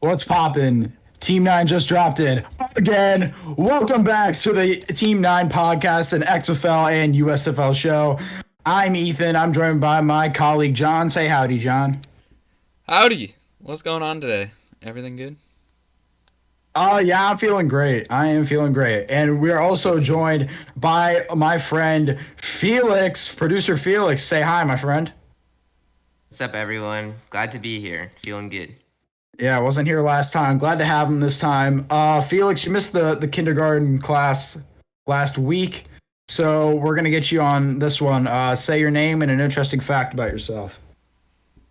What's poppin'? Team 9 just dropped in again. Welcome back to the Team 9 podcast, an XFL and USFL show. I'm Ethan. I'm joined by my colleague John. Say howdy, John. Howdy! What's going on today? Everything good? Yeah, I'm feeling great. I am feeling great. And we're also Super. joined by my friend Felix, producer Felix. Say hi, my friend. What's up, everyone? Glad to be here. Feeling good. Yeah, I wasn't here last time. Glad to have him this time. Felix, you missed the kindergarten class last week, so we're gonna get you on this one. Say your name and an interesting fact about yourself.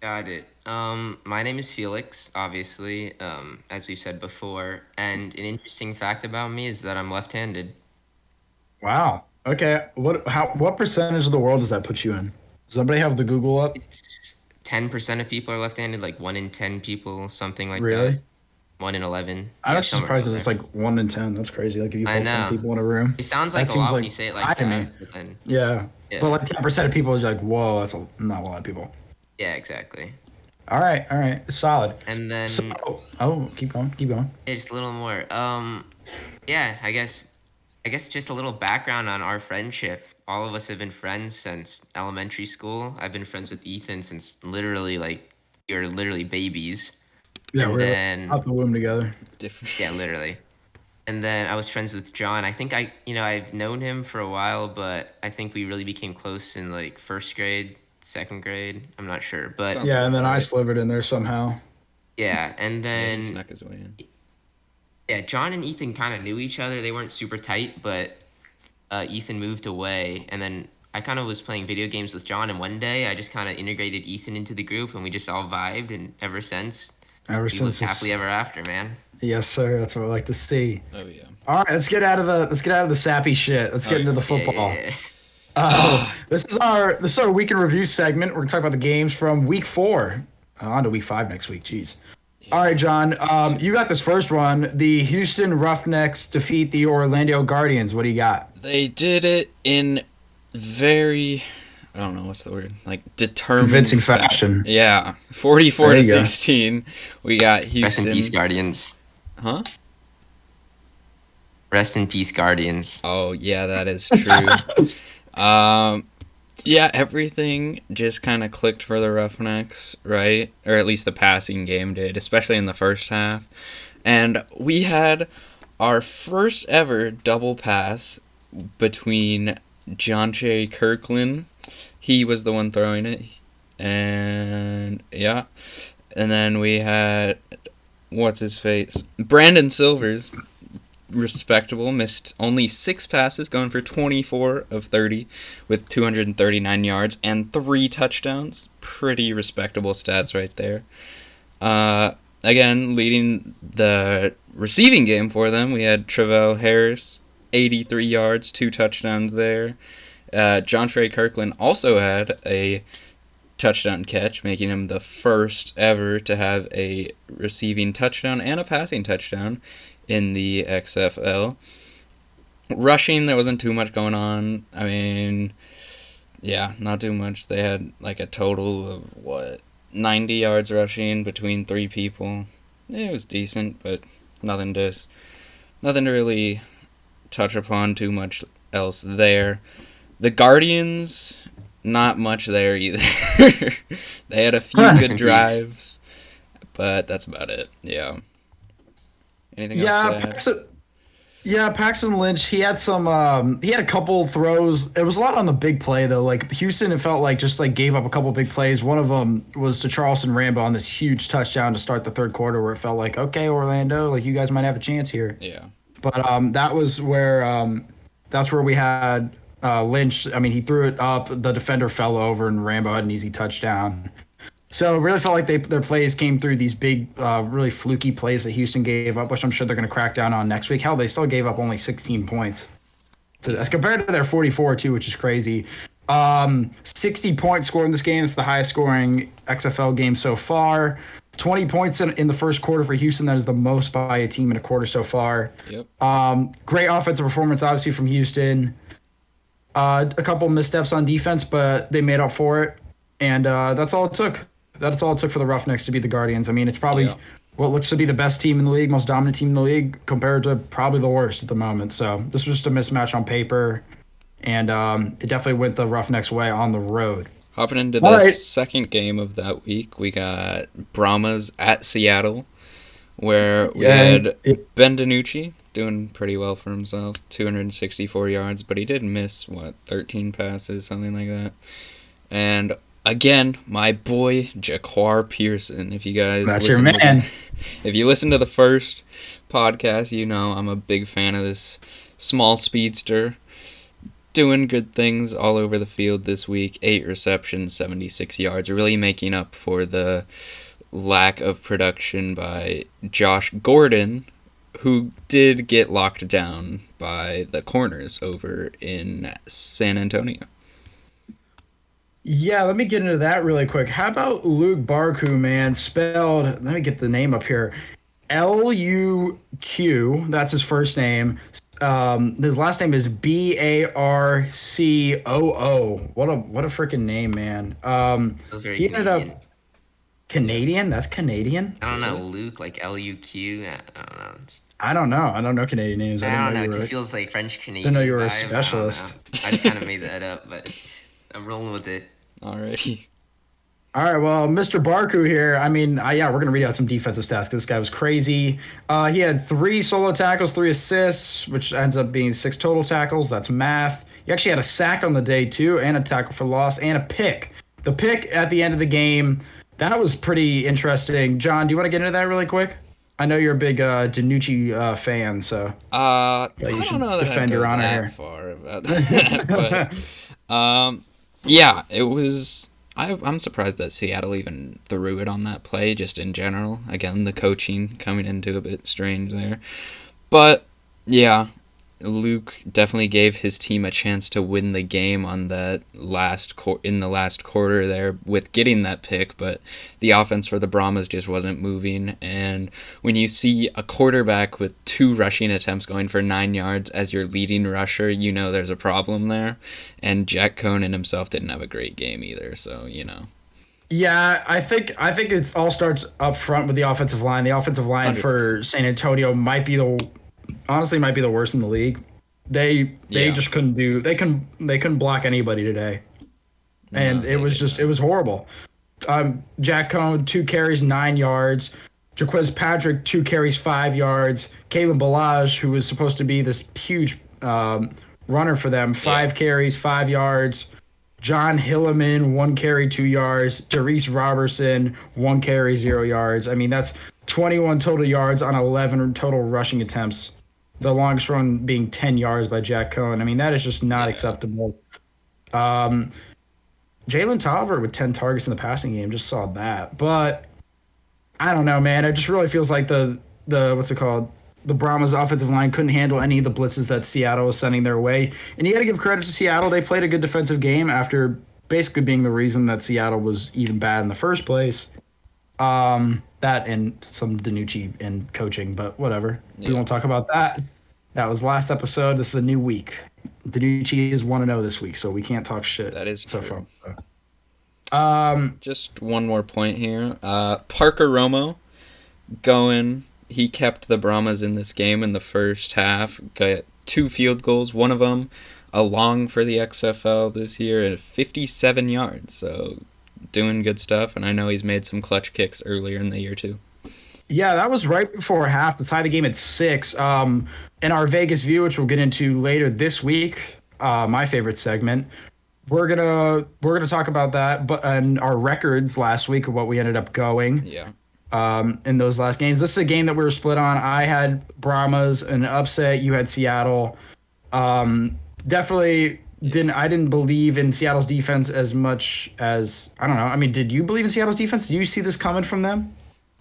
Got it. My name is Felix, obviously, as we said before, and an interesting fact about me is that I'm left-handed. Wow. Okay. What percentage of the world does that put you in? Does somebody have the Google up? It's 10% of people are left-handed, like 1 in 10 people, something like that. Really? 1 in 11. I'm Yeah, actually somewhere surprised around that it's there. like 1 in 10. That's crazy. Like if you I hold 10 know. people in a room, It sounds that like a seems lot when like you say it high like to me. that, but then, Yeah. But yeah. like 10% of people is like, whoa, not a lot of people. Yeah, exactly. All right, all right, solid. And So, then, keep going, keep going. yeah, just a little more. Yeah, I guess just a little background on our friendship. All of us have been friends since elementary school. I've been friends with Ethan since literally like you're literally babies. Yeah, And we're then out the womb together. Different. yeah, literally. And then I was friends with John. I think I've known him for a while, but I think we really became close in like first grade, second grade. I'm not sure, but Sounds Yeah, and about then I right. slivered in there somehow. yeah. And Yeah, he then snuck his way in. yeah, John and Ethan kind of knew each other. They weren't super tight, but Ethan moved away, and then I kind of was playing video games with John, and one day I just kind of integrated Ethan into the group, and we just all vibed, and ever since Ever we lived since happily this, ever after, man. yes, sir. That's what I like to see. Oh yeah. All right, let's get out of the sappy shit. Let's Oh get into yeah. the Yeah, football. yeah, yeah. Ah, This is our week in review segment. We're gonna talk about the games from week 4 on to week 5 next week. Jeez. All yeah. right, John. You got this first one. The Houston Roughnecks defeat the Orlando Guardians. What do you got? They did it in very, I don't know what's the word, like Convincing determined fashion. Yeah, 44 There to you go. 16. We got Rest in peace, Houston. Guardians. Huh? Rest in peace, Guardians. Oh yeah, that is true. Um, yeah, everything just kind of clicked for the Roughnecks, right? Or at least the passing game did, especially in the first half. And we had our first ever double pass between Jonche Kirkland. He was the one throwing it. And yeah. And then we had what's his face? Brandon Silvers, respectable, missed only 6 passes, going for 24 of 30 with 239 yards and 3 touchdowns. Pretty respectable stats right there. Again, leading the receiving game for them, we had Travell Harris, 83 yards, 2 touchdowns there. John Trey Kirkland also had a touchdown catch, making him the first ever to have a receiving touchdown and a passing touchdown in the XFL. Rushing, there wasn't too much going on. I mean, yeah, not too much. They had like a total of 90 yards rushing between 3 people. It was decent, but nothing to nothing to really touch upon too much else there. The Guardians, not much there either. They had a few Rest good in peace. drives, but that's about it. Yeah. Anything else to Yeah, add? Paxton Lynch. He had some. He had a couple throws. It was a lot on the big play though. Like Houston, it felt like just like gave up a couple big plays. One of them was to Charleston Rambo on this huge touchdown to start the third quarter, where it felt like, okay, Orlando, like you guys might have a chance here. Yeah. But that's where we had Lynch. I mean, he threw it up. The defender fell over, and Rambo had an easy touchdown. So it really felt like their plays came through these big, really fluky plays that Houston gave up, which I'm sure they're going to crack down on next week. Hell, they still gave up only 16 points. So as compared to their 44 too, which is crazy. 60 points scored in this game. It's the highest scoring XFL game so far. 20 points in the first quarter for Houston. That is the most by a team in a quarter so far. Yep. Great offensive performance, obviously, from Houston. A couple missteps on defense, but they made up for it. And that's all it took. That's all it took for the Roughnecks to beat the Guardians. I mean, it's probably Yeah. what looks to be the best team in the league, most dominant team in the league, compared to probably the worst at the moment. So this was just a mismatch on paper, and it definitely went the Roughnecks' way on the road. Hopping into All the right. second game of that week, we got Brahmas at Seattle, where we And had Ben DiNucci doing pretty well for himself, 264 yards, but he did miss, 13 passes, something like that. And again, my boy Jaquar Pearson. If you guys that's your listen to man. if you listen to the first podcast, you know I'm a big fan of this small speedster. Doing good things all over the field this week. 8 receptions, 76 yards, really making up for the lack of production by Josh Gordon, who did get locked down by the corners over in San Antonio. Yeah, let me get into that really quick. How about Luke Barku, man? Spelled, let me get the name up here. Luq. That's his first name. His last name is Barcoo. What a freaking name, man. That was very He ended up Canadian. Canadian. That's Canadian. I don't know, Yeah. Luke, like Luq. I don't know. I don't know. I don't know Canadian names. I I didn't know don't know. you It were. just feels like French Didn't know Canadian you were a vibe. I don't know. specialist. I just kind of made that up, but I'm rolling with it. Alrighty. All right, well, Mr. Barku here. I mean, yeah, we're gonna read out some defensive stats. 'Cause this guy was crazy. He had 3 solo tackles, 3 assists, which ends up being 6 total tackles. That's math. He actually had a sack on the day too, and a tackle for loss, and a pick. The pick at the end of the game, that was pretty interesting. John, do you want to get into that really quick? I know you're a big DiNucci fan, so I you don't should know that I'd defend go your honor that here. far about that, but yeah, it was. I'm surprised that Seattle even threw it on that play, just in general. Again, the coaching coming into a bit strange there. But, yeah, Luke definitely gave his team a chance to win the game on that in the last quarter there with getting that pick, but the offense for the Brahmas just wasn't moving. And when you see a quarterback with 2 rushing attempts going for 9 yards as your leading rusher, you know there's a problem there. And Jack Conan himself didn't have a great game either, so you know. Yeah, I think it's all starts up front with the offensive line. The offensive line for 100%. San Antonio might be the worst in the league. They Yeah. just they couldn't block anybody today, and No, they did it not. was horrible. Jack Cohn 2 carries 9 yards, Jaquiz Patrick 2 carries 5 yards, Kalen Balaj, who was supposed to be this huge runner for them, Yeah. 5 carries 5 yards. John Hilliman 1 carry 2 yards, Jarice Robertson 1 carry 0 yards. I mean that's 21 total yards on 11 total rushing attempts. The longest run being 10 yards by Jack Cohen. I mean, that is just not Yeah. acceptable. Jalen Tolliver with 10 targets in the passing game. Just saw that. But I don't know, man. It just really feels like the what's it called? The Brahmas offensive line couldn't handle any of the blitzes that Seattle was sending their way. And you got to give credit to Seattle. They played a good defensive game after basically being the reason that Seattle was even bad in the first place. That and some DiNucci and coaching, but whatever. We Yeah. won't talk about that. That was last episode. This is a new week. DiNucci is 1-0 this week, so we can't talk shit That is so true. far. Just one more point here. Parker Romo going. He kept the Brahmas in this game in the first half. Got 2 field goals. One of them a long for the XFL this year and 57 yards. So doing good stuff. And I know he's made some clutch kicks earlier in the year too. Yeah, that was right before half to tie the game at 6. In our Vegas view, which we'll get into later this week, my favorite segment, we're gonna talk about that, but and our records last week of what we ended up going Yeah. in those last games. This is a game that we were split on. I had Brahmas an upset. You had Seattle. Definitely didn't. I didn't believe in Seattle's defense as much as I don't know. I mean, did you believe in Seattle's defense? Did you see this coming from them?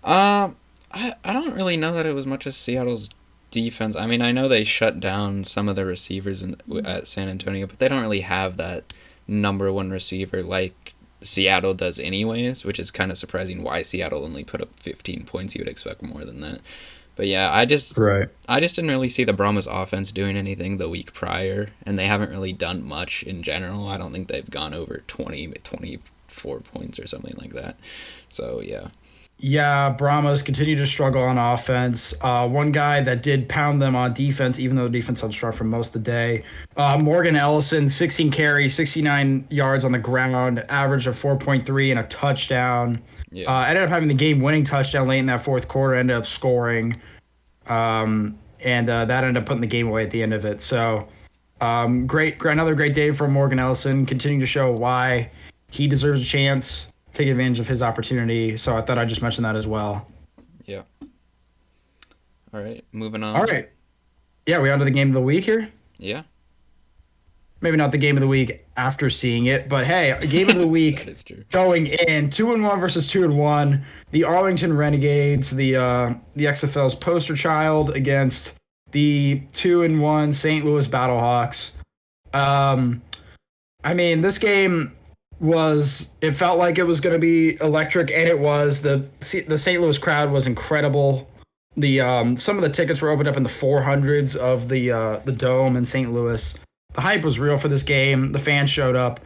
Um, I don't really know that it was much as Seattle's defense. I mean, I know they shut down some of the receivers at San Antonio, but they don't really have that number one receiver like Seattle does anyways, which is kind of surprising why Seattle only put up 15 points. You would expect more than that. But yeah, Right. I just didn't really see the Brahmas offense doing anything the week prior, and they haven't really done much in general. I don't think they've gone over 24 points or something like that. So yeah. Yeah, Brahmas continue to struggle on offense. One guy that did pound them on defense, even though the defense held strong for most of the day. Morgan Ellison, 16 carries, 69 yards on the ground, average of 4.3 and a touchdown. Yeah. Ended up having the game-winning touchdown late in that fourth quarter. Ended up scoring, and that ended up putting the game away at the end of it. So, another great day for Morgan Ellison, continuing to show why he deserves a chance, take advantage of his opportunity. So I thought I'd just mention that as well. Yeah. All right, moving on. All right. Yeah, we on to the game of the week here. Yeah. Maybe not the game of the week after seeing it, but hey, game of the week That is true. going in 2-1 versus 2-1. The Arlington Renegades, the XFL's poster child against the 2-1 St. Louis Battlehawks. I mean, this game it felt like it was going to be electric, and it was. The St. Louis crowd was incredible. The some of the tickets were opened up in the 400s of the dome in St. Louis. The hype was real for this game. The fans showed up.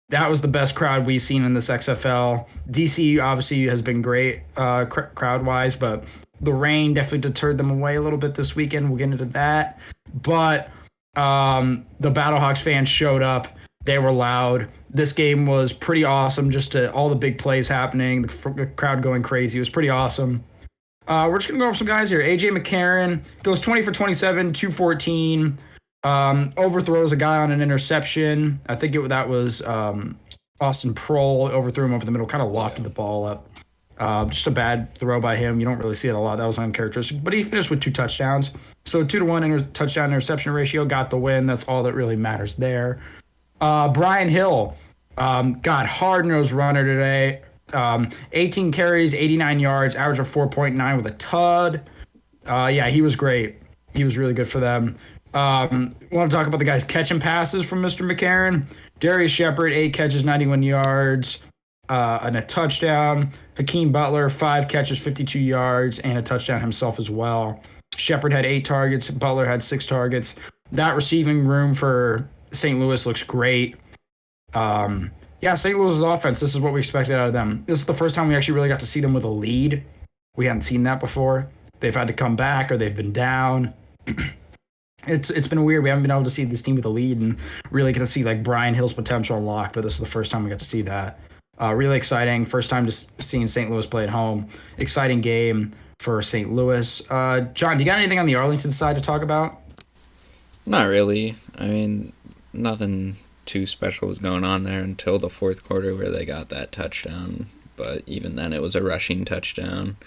That was the best crowd we've seen in this XFL. DC obviously has been great crowd wise, but the rain definitely deterred them away a little bit this weekend. We'll get into that. But the Battlehawks fans showed up. They were loud. This game was pretty awesome. Just all the big plays happening, the crowd going crazy. It was pretty awesome. We're just going to go over some guys here. AJ McCarron goes 20 for 27, 214. Overthrows a guy on an interception. I think that was Austin Prohl. Overthrew him over the middle, kind of lofted the ball up. Just a bad throw by him. You don't really see it a lot. That was uncharacteristic. But he finished with 2 touchdowns. So 2-to-1 touchdown interception ratio, got the win. That's all that really matters there. Brian Hill got hard-nosed runner today. 18 carries, 89 yards, average of 4.9 with a tud. Yeah, he was great. He was really good for them. Want to talk about the guys catching passes from Mr. McCarron. Darius Shepard, 8 catches, 91 yards, and a touchdown. Hakeem Butler, 5 catches, 52 yards, and a touchdown himself as well. Shepard had 8 targets. Butler had 6 targets. That receiving room for St. Louis looks great. Yeah, St. Louis's offense, this is what we expected out of them. This is the first time we actually really got to see them with a lead. We hadn't seen that before. They've had to come back or they've been down. It's been weird. We haven't been able to see this team with a lead and really get to see like Brian Hill's potential unlocked, but this is the first time we got to see that. Really exciting. First time just seeing St. Louis play at home. Exciting game for St. Louis. John, do you got anything on the Arlington side to talk about? Not really. I mean, nothing too special was going on there until the fourth quarter where they got that touchdown. But even then, it was a rushing touchdown.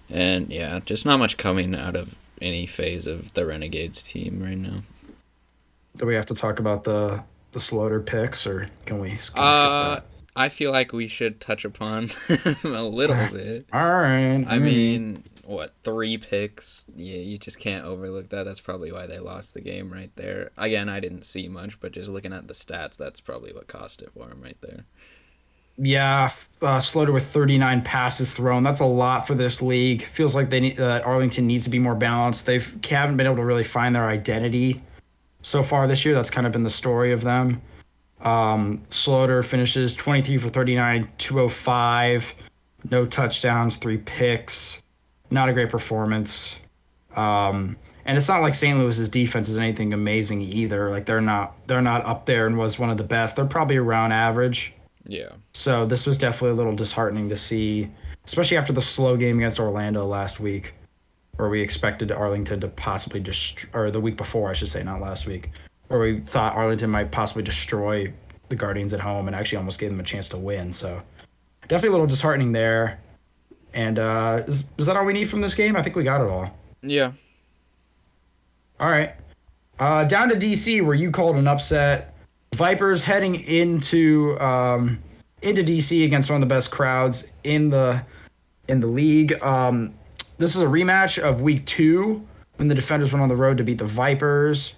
And yeah, just not much coming out of any phase of the Renegades team right now. Do we have to talk about the Slaughter picks, or can we skip that? I feel like we should touch upon a little bit. All right. I mean, 3 picks? Yeah, you just can't overlook that. That's probably why they lost the game right there. Again, I didn't see much, but just looking at the stats, that's probably what cost it for them right there. Yeah, Slaughter with 39 passes thrown. That's a lot for this league. Feels like Arlington needs to be more balanced. They haven't been able to really find their identity so far this year. That's kind of been the story of them. Slaughter finishes 23 for 39, 205, no touchdowns, 3 picks. Not a great performance. And it's not like St. Louis's defense is anything amazing either. Like they're not up there and was one of the best. They're probably around average. Yeah. So this was definitely a little disheartening to see, especially after the slow game against Orlando last week, where we expected Arlington to possibly or the week before, I should say, not last week, where we thought Arlington might possibly destroy the Guardians at home and actually almost gave them a chance to win. So definitely a little disheartening there. And is that all we need from this game? I think we got it all. Yeah. All right. Down to DC, where you called an upset. Vipers heading into DC against one of the best crowds in the league. This is a rematch of week 2 when the Defenders went on the road to beat the Vipers.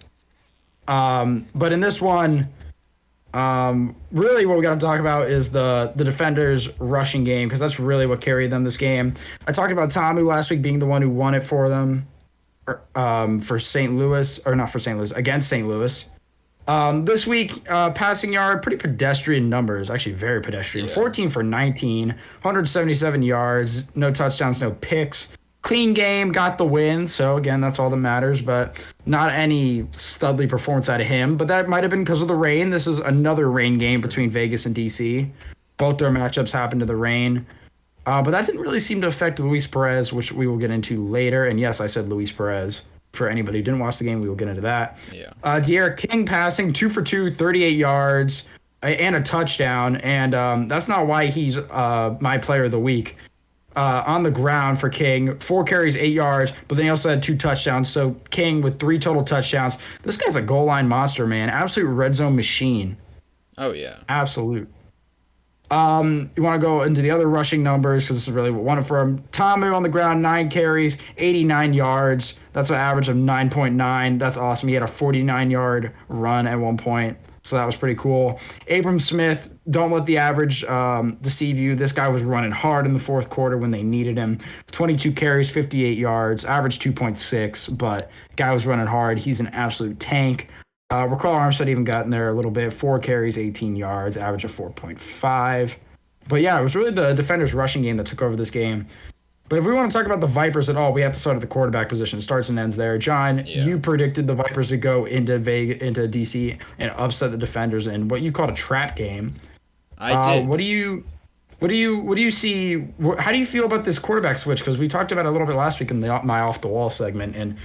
But in this one, really what we got to talk about is the Defenders' rushing game, because that's really what carried them this game. I talked about Tamu last week being the one who won it for them for St. Louis, or not for St. Louis, against St. Louis. This week, passing yard, pretty pedestrian numbers. Actually, very pedestrian. Yeah. 14 for 19, 177 yards, no touchdowns, no picks. Clean game, got the win. So, again, that's all that matters, but not any studly performance out of him. But that might have been because of the rain. This is another rain game between Vegas and DC. Both their matchups happened to the rain. But that didn't really seem to affect Luis Perez, which we will get into later. And yes, I said Luis Perez. For anybody who didn't watch the game, we will get into that. Yeah. De'Ara King passing 2 for 2, 38 yards, and a touchdown. And that's not why he's my player of the week. On the ground for King, 4 carries, 8 yards, but then he also had 2 touchdowns. So King with 3 total touchdowns. This guy's a goal line monster, man. Absolute red zone machine. Oh yeah. Absolute. You want to go into the other rushing numbers because this is really what one for him. Tamu on the ground, 9 carries, 89 yards. That's an average of 9.9. That's awesome. He had a 49-yard run at one point, so that was pretty cool. Abram Smith, don't let the average deceive you. This guy was running hard in the fourth quarter when they needed him. 22 carries, 58 yards, average 2.6, but guy was running hard. He's an absolute tank. Recall Armstead even got in there a little bit. 4 carries, 18 yards, average of 4.5. But yeah, it was really the defenders' rushing game that took over this game. But if we want to talk about the Vipers at all, we have to start at the quarterback position. Starts and ends there. John, you predicted the Vipers to go into into DC and upset the defenders in what you called a trap game. I did. What do you see? How do you feel about this quarterback switch? Because we talked about it a little bit last week in my off the wall segment. And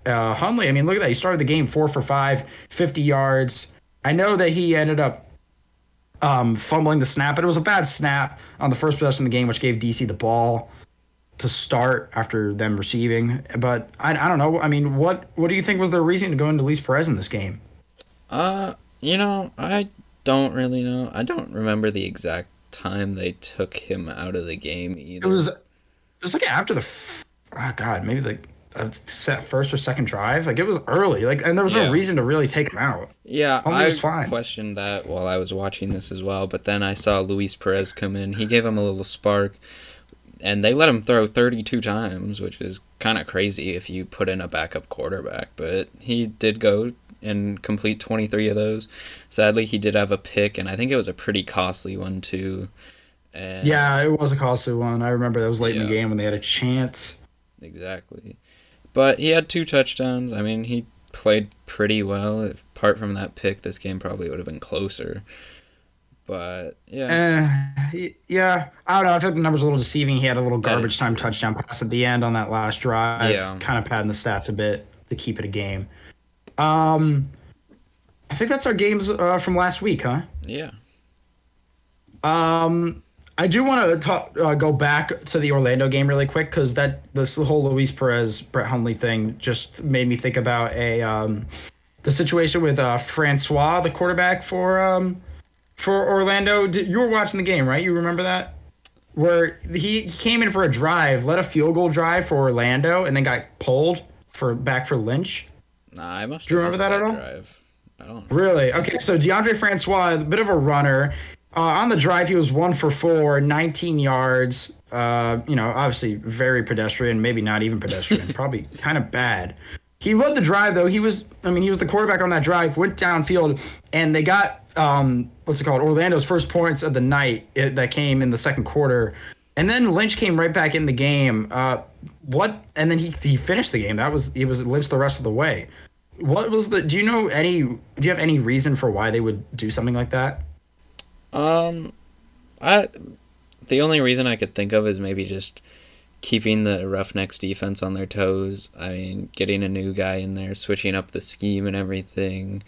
Hundley, I mean, look at that. He started the game 4 for 5, 50 yards. I know that he ended up fumbling the snap, but it was a bad snap on the first possession of the game, which gave DC the ball to start after them receiving. But I don't know. I mean, what do you think was their reason to go into Luis Perez in this game? I don't really know. I don't remember the exact time they took him out of the game either. It was like after maybe like set first or second drive. Like it was early. Like, and there was no reason to really take him out. Yeah, Hundley was I fine. questioned that while I was watching this as well, but then I saw Luis Perez come in. He gave him a little spark, and they let him throw 32 times, which is kind of crazy if you put in a backup quarterback, but he did go and complete 23 of those. Sadly, he did have a pick, and I think it was a pretty costly one too. And Yeah, it was a costly one. I remember that was late in the Yeah. game when they had a chance. Exactly. But he had 2 touchdowns. I mean, he played pretty well. Apart from that pick, this game probably would have been closer. But, yeah. Yeah, I don't know. I think the numbers are a little deceiving. He had a little That garbage is time true. touchdown pass at the end on that last drive. Yeah. Kind of padding the stats a bit to keep it a game. I think that's our games from last week, huh? Yeah. I do want to go back to the Orlando game really quick because this whole Luis Perez Brett Hundley thing just made me think about the situation with Francois, the quarterback for Orlando. You were watching the game, right? You remember that? Where he came in for a drive, led a field goal drive for Orlando, and then got pulled back for Lynch. Nah, I must Do you have remember missed that at all? drive. I don't. Really? Okay, so DeAndre Francois, a bit of a runner. On the drive, he was 1 for 4, 19 yards. Obviously very pedestrian, maybe not even pedestrian, probably kind of bad. He led the drive though. He was the quarterback on that drive. Went downfield, and they got Orlando's first points of the night that came in the second quarter, and then Lynch came right back in the game. And then he finished the game. He was Lynch the rest of the way. Do you have any reason for why they would do something like that? I the only reason I could think of is maybe just keeping the Roughnecks defense on their toes. I mean, getting a new guy in there, switching up the scheme and everything.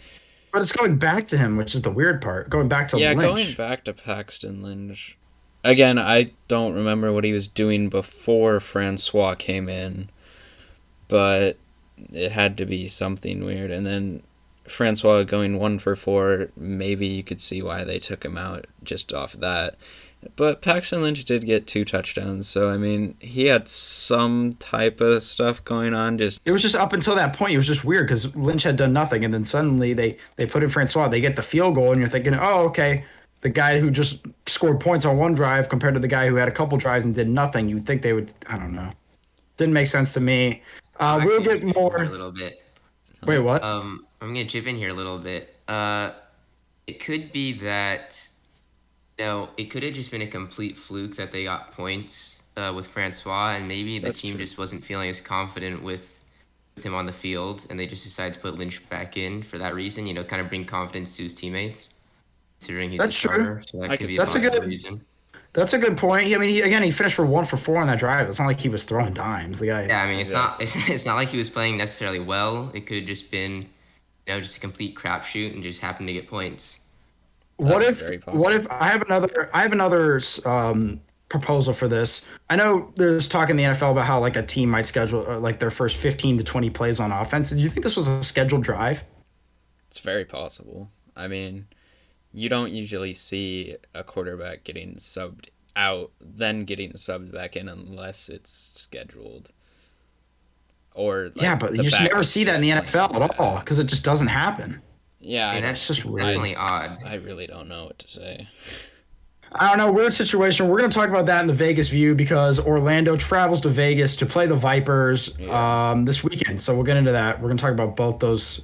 But it's going back to him, which is the weird part. Going back to Yeah, Lynch. going back to Paxton Lynch. Again, I don't remember what he was doing before Francois came in, but it had to be something weird. And then Francois going 1 for 4, maybe you could see why they took him out just off that. But Paxton Lynch did get 2 touchdowns, so I mean, he had some type of stuff going on. It was just up until that point, it was just weird because Lynch had done nothing, and then suddenly they put in Francois. They get the field goal, and you're thinking, oh, okay, the guy who just scored points on one drive compared to the guy who had a couple drives and did nothing. You'd think they would. I don't know. Didn't make sense to me. We'll get more. A little bit. Wait, what? I'm gonna chip in here a little bit. Uh, it could be that. No, it could have just been a complete fluke that they got points with Francois, and maybe the That's team true. just wasn't feeling as confident with him on the field, and they just decided to put Lynch back in for that reason. Kind of bring confidence to his teammates, considering he's a That's true. starter. So that I could could be a see That's a that. possible good. reason. That's a good point. I mean, he finished for 1 for 4 on that drive. It's not like he was throwing dimes. The guy. Yeah, I mean, it's not Exactly. it's not like he was playing necessarily well. It could have just been, just a complete crapshoot and just happened to get points. What That's if very what possible. if I have another proposal for this? I know there's talk in the NFL about how like a team might schedule like their first 15 to 20 plays on offense. Do you think this was a scheduled drive? It's very possible. I mean, you don't usually see a quarterback getting subbed out, then getting subbed back in unless it's scheduled. Or Yeah, like but the you just never backup's see that in just the playing NFL at all bad. because it just doesn't happen. Yeah, I I mean, don't. It's just it's weird. definitely odd. I really don't know what to say. I don't know, weird situation. We're going to talk about that in the Vegas view because Orlando travels to Vegas to play the Vipers Yeah. this weekend. So we'll get into that. We're going to talk about both those,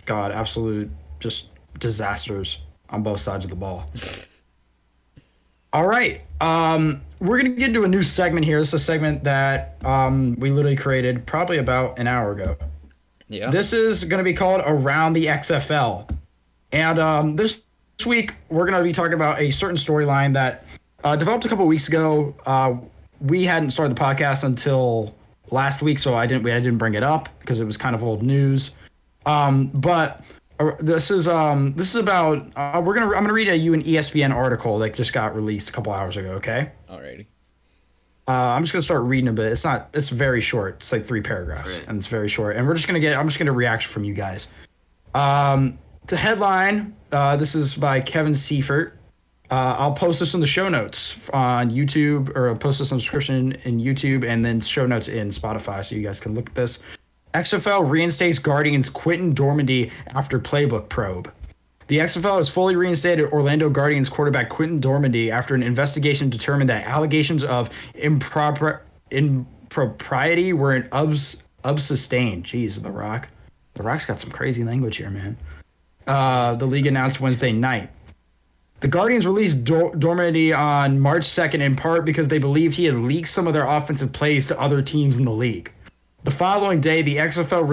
God, absolute just disasters on both sides of the ball. All right. We're going to get into a new segment here. This is a segment that we literally created probably about an hour ago. Yeah. This is going to be called Around the XFL. And this week, we're going to be talking about a certain storyline that developed a couple weeks ago. We hadn't started the podcast until last week, so I didn't bring it up because it was kind of old news. But this is about I'm gonna read you an ESPN article that just got released a couple hours ago. Okay. Alrighty. I'm just gonna start reading a bit. It's very short. It's like 3 paragraphs, Right. and it's very short. And I'm just gonna get a reaction from you guys. The headline. This is by Kevin Seifert. I'll post this in the show notes on YouTube, or I'll post this on description in YouTube, and then show notes in Spotify, so you guys can look at this. XFL reinstates Guardians Quinten Dormady after playbook probe. The XFL has fully reinstated Orlando Guardians quarterback Quinten Dormady after an investigation determined that allegations of impropriety were in unsustained. Jeez, The Rock. The Rock's got some crazy language here, man. The league announced Wednesday night. The Guardians released Dormady on March 2nd in part because they believed he had leaked some of their offensive plays to other teams in the league. The following day, the XFL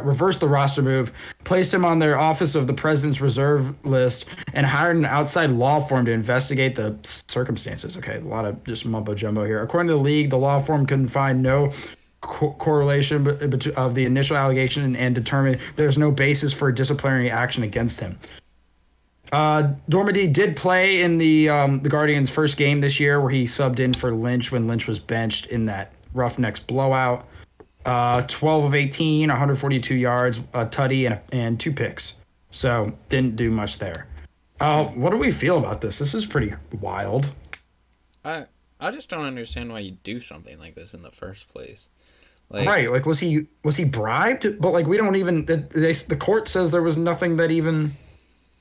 reversed the roster move, placed him on their Office of the President's Reserve list, and hired an outside law firm to investigate the circumstances. Okay, a lot of just mumbo jumbo here. According to the league, the law firm couldn't find no correlation of the initial allegation and determined there's no basis for disciplinary action against him. Dormady did play in the Guardians' first game this year, where he subbed in for Lynch when Lynch was benched in that Roughnecks blowout. 12 of 18, 142 yards, a tutty, and 2 picks. So didn't do much there. What do we feel about this? This is pretty wild. I just don't understand why you do something like this in the first place. Like, Right? Like, was he bribed? But like, we don't even. The court says there was nothing that even.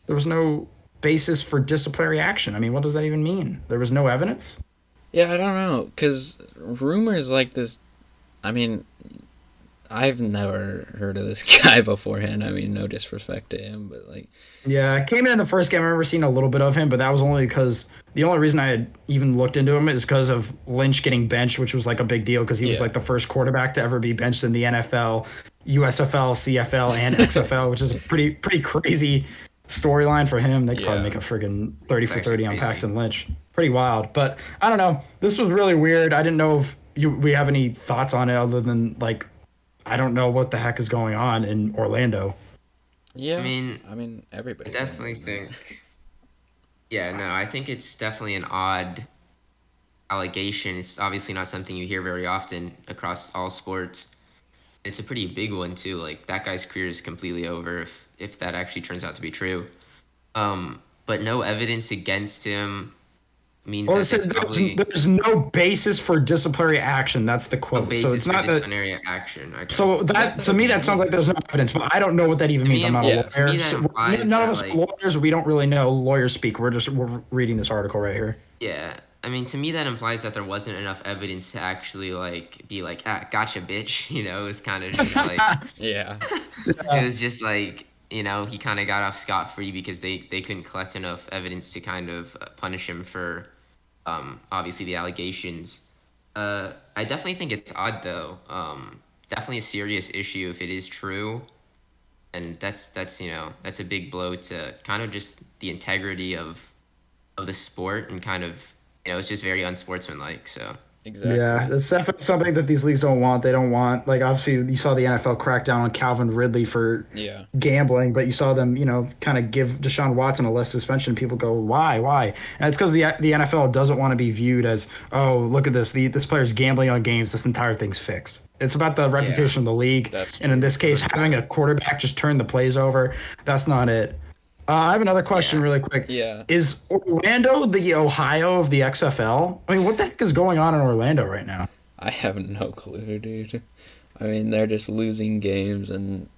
There was no basis for disciplinary action. I mean, what does that even mean? There was no evidence? Yeah, I don't know, because rumors like this, I mean, I've never heard of this guy beforehand. I mean, no disrespect to him, but like, Yeah, I came in the first game. I remember seeing a little bit of him, but that was only because the only reason I had even looked into him is because of Lynch getting benched, which was like a big deal because he was Yeah. like the first quarterback to ever be benched in the NFL, USFL, CFL, and XFL, which is a pretty crazy storyline for him. They could probably Yeah. make a friggin' 30 for It's 30 actually on crazy. Paxton Lynch. Pretty wild. But I don't know. This was really weird. I didn't know if we have any thoughts on it other than like, I don't know what the heck is going on in Orlando. yeah, I mean, I everybody. definitely think. Yeah, no, I think it's definitely an odd allegation. It's obviously not something you hear very often across all sports. It's a pretty big one too. Like that guy's career is completely over if that actually turns out to be true. But no evidence against him means Well, it that they said probably there's no basis for disciplinary action. That's the no quote. So basis it's for not that. disciplinary action. Okay. So What's that that to me even that sounds mean? like there's no evidence, but I don't know what that even To means. me, I'm not yeah, a to me lawyer. that So implies none of that us are like lawyers. We don't really know. Lawyers speak. We're reading this article right here. yeah, I mean, to me, that implies that there wasn't enough evidence to actually like be like, ah, gotcha, bitch. It was kind of just like Yeah. it Yeah. was just like he kind of got off scot free because they couldn't collect enough evidence to kind of punish him for obviously the allegations. I definitely think it's odd though. Definitely a serious issue if it is true, and that's a big blow to kind of just the integrity of the sport and kind of it's just very unsportsmanlike. So Yeah, Exactly. that's definitely something that these leagues don't want. They don't want, like, obviously you saw the NFL crack down on Calvin Ridley for Yeah. gambling, but you saw them, kind of give Deshaun Watson a less suspension. People go, why? And it's because the NFL doesn't want to be viewed as, oh, look at this, this player's gambling on games. This entire thing's fixed. It's about the yeah, reputation of the league, That's and in true. this case, having a 100%. quarterback just turn the plays over, that's not it. I have another question yeah. really quick. Yeah. Is Orlando the Ohio of the XFL? I mean, what the heck is going on in Orlando right now? I have no clue, dude. I mean, they're just losing games, and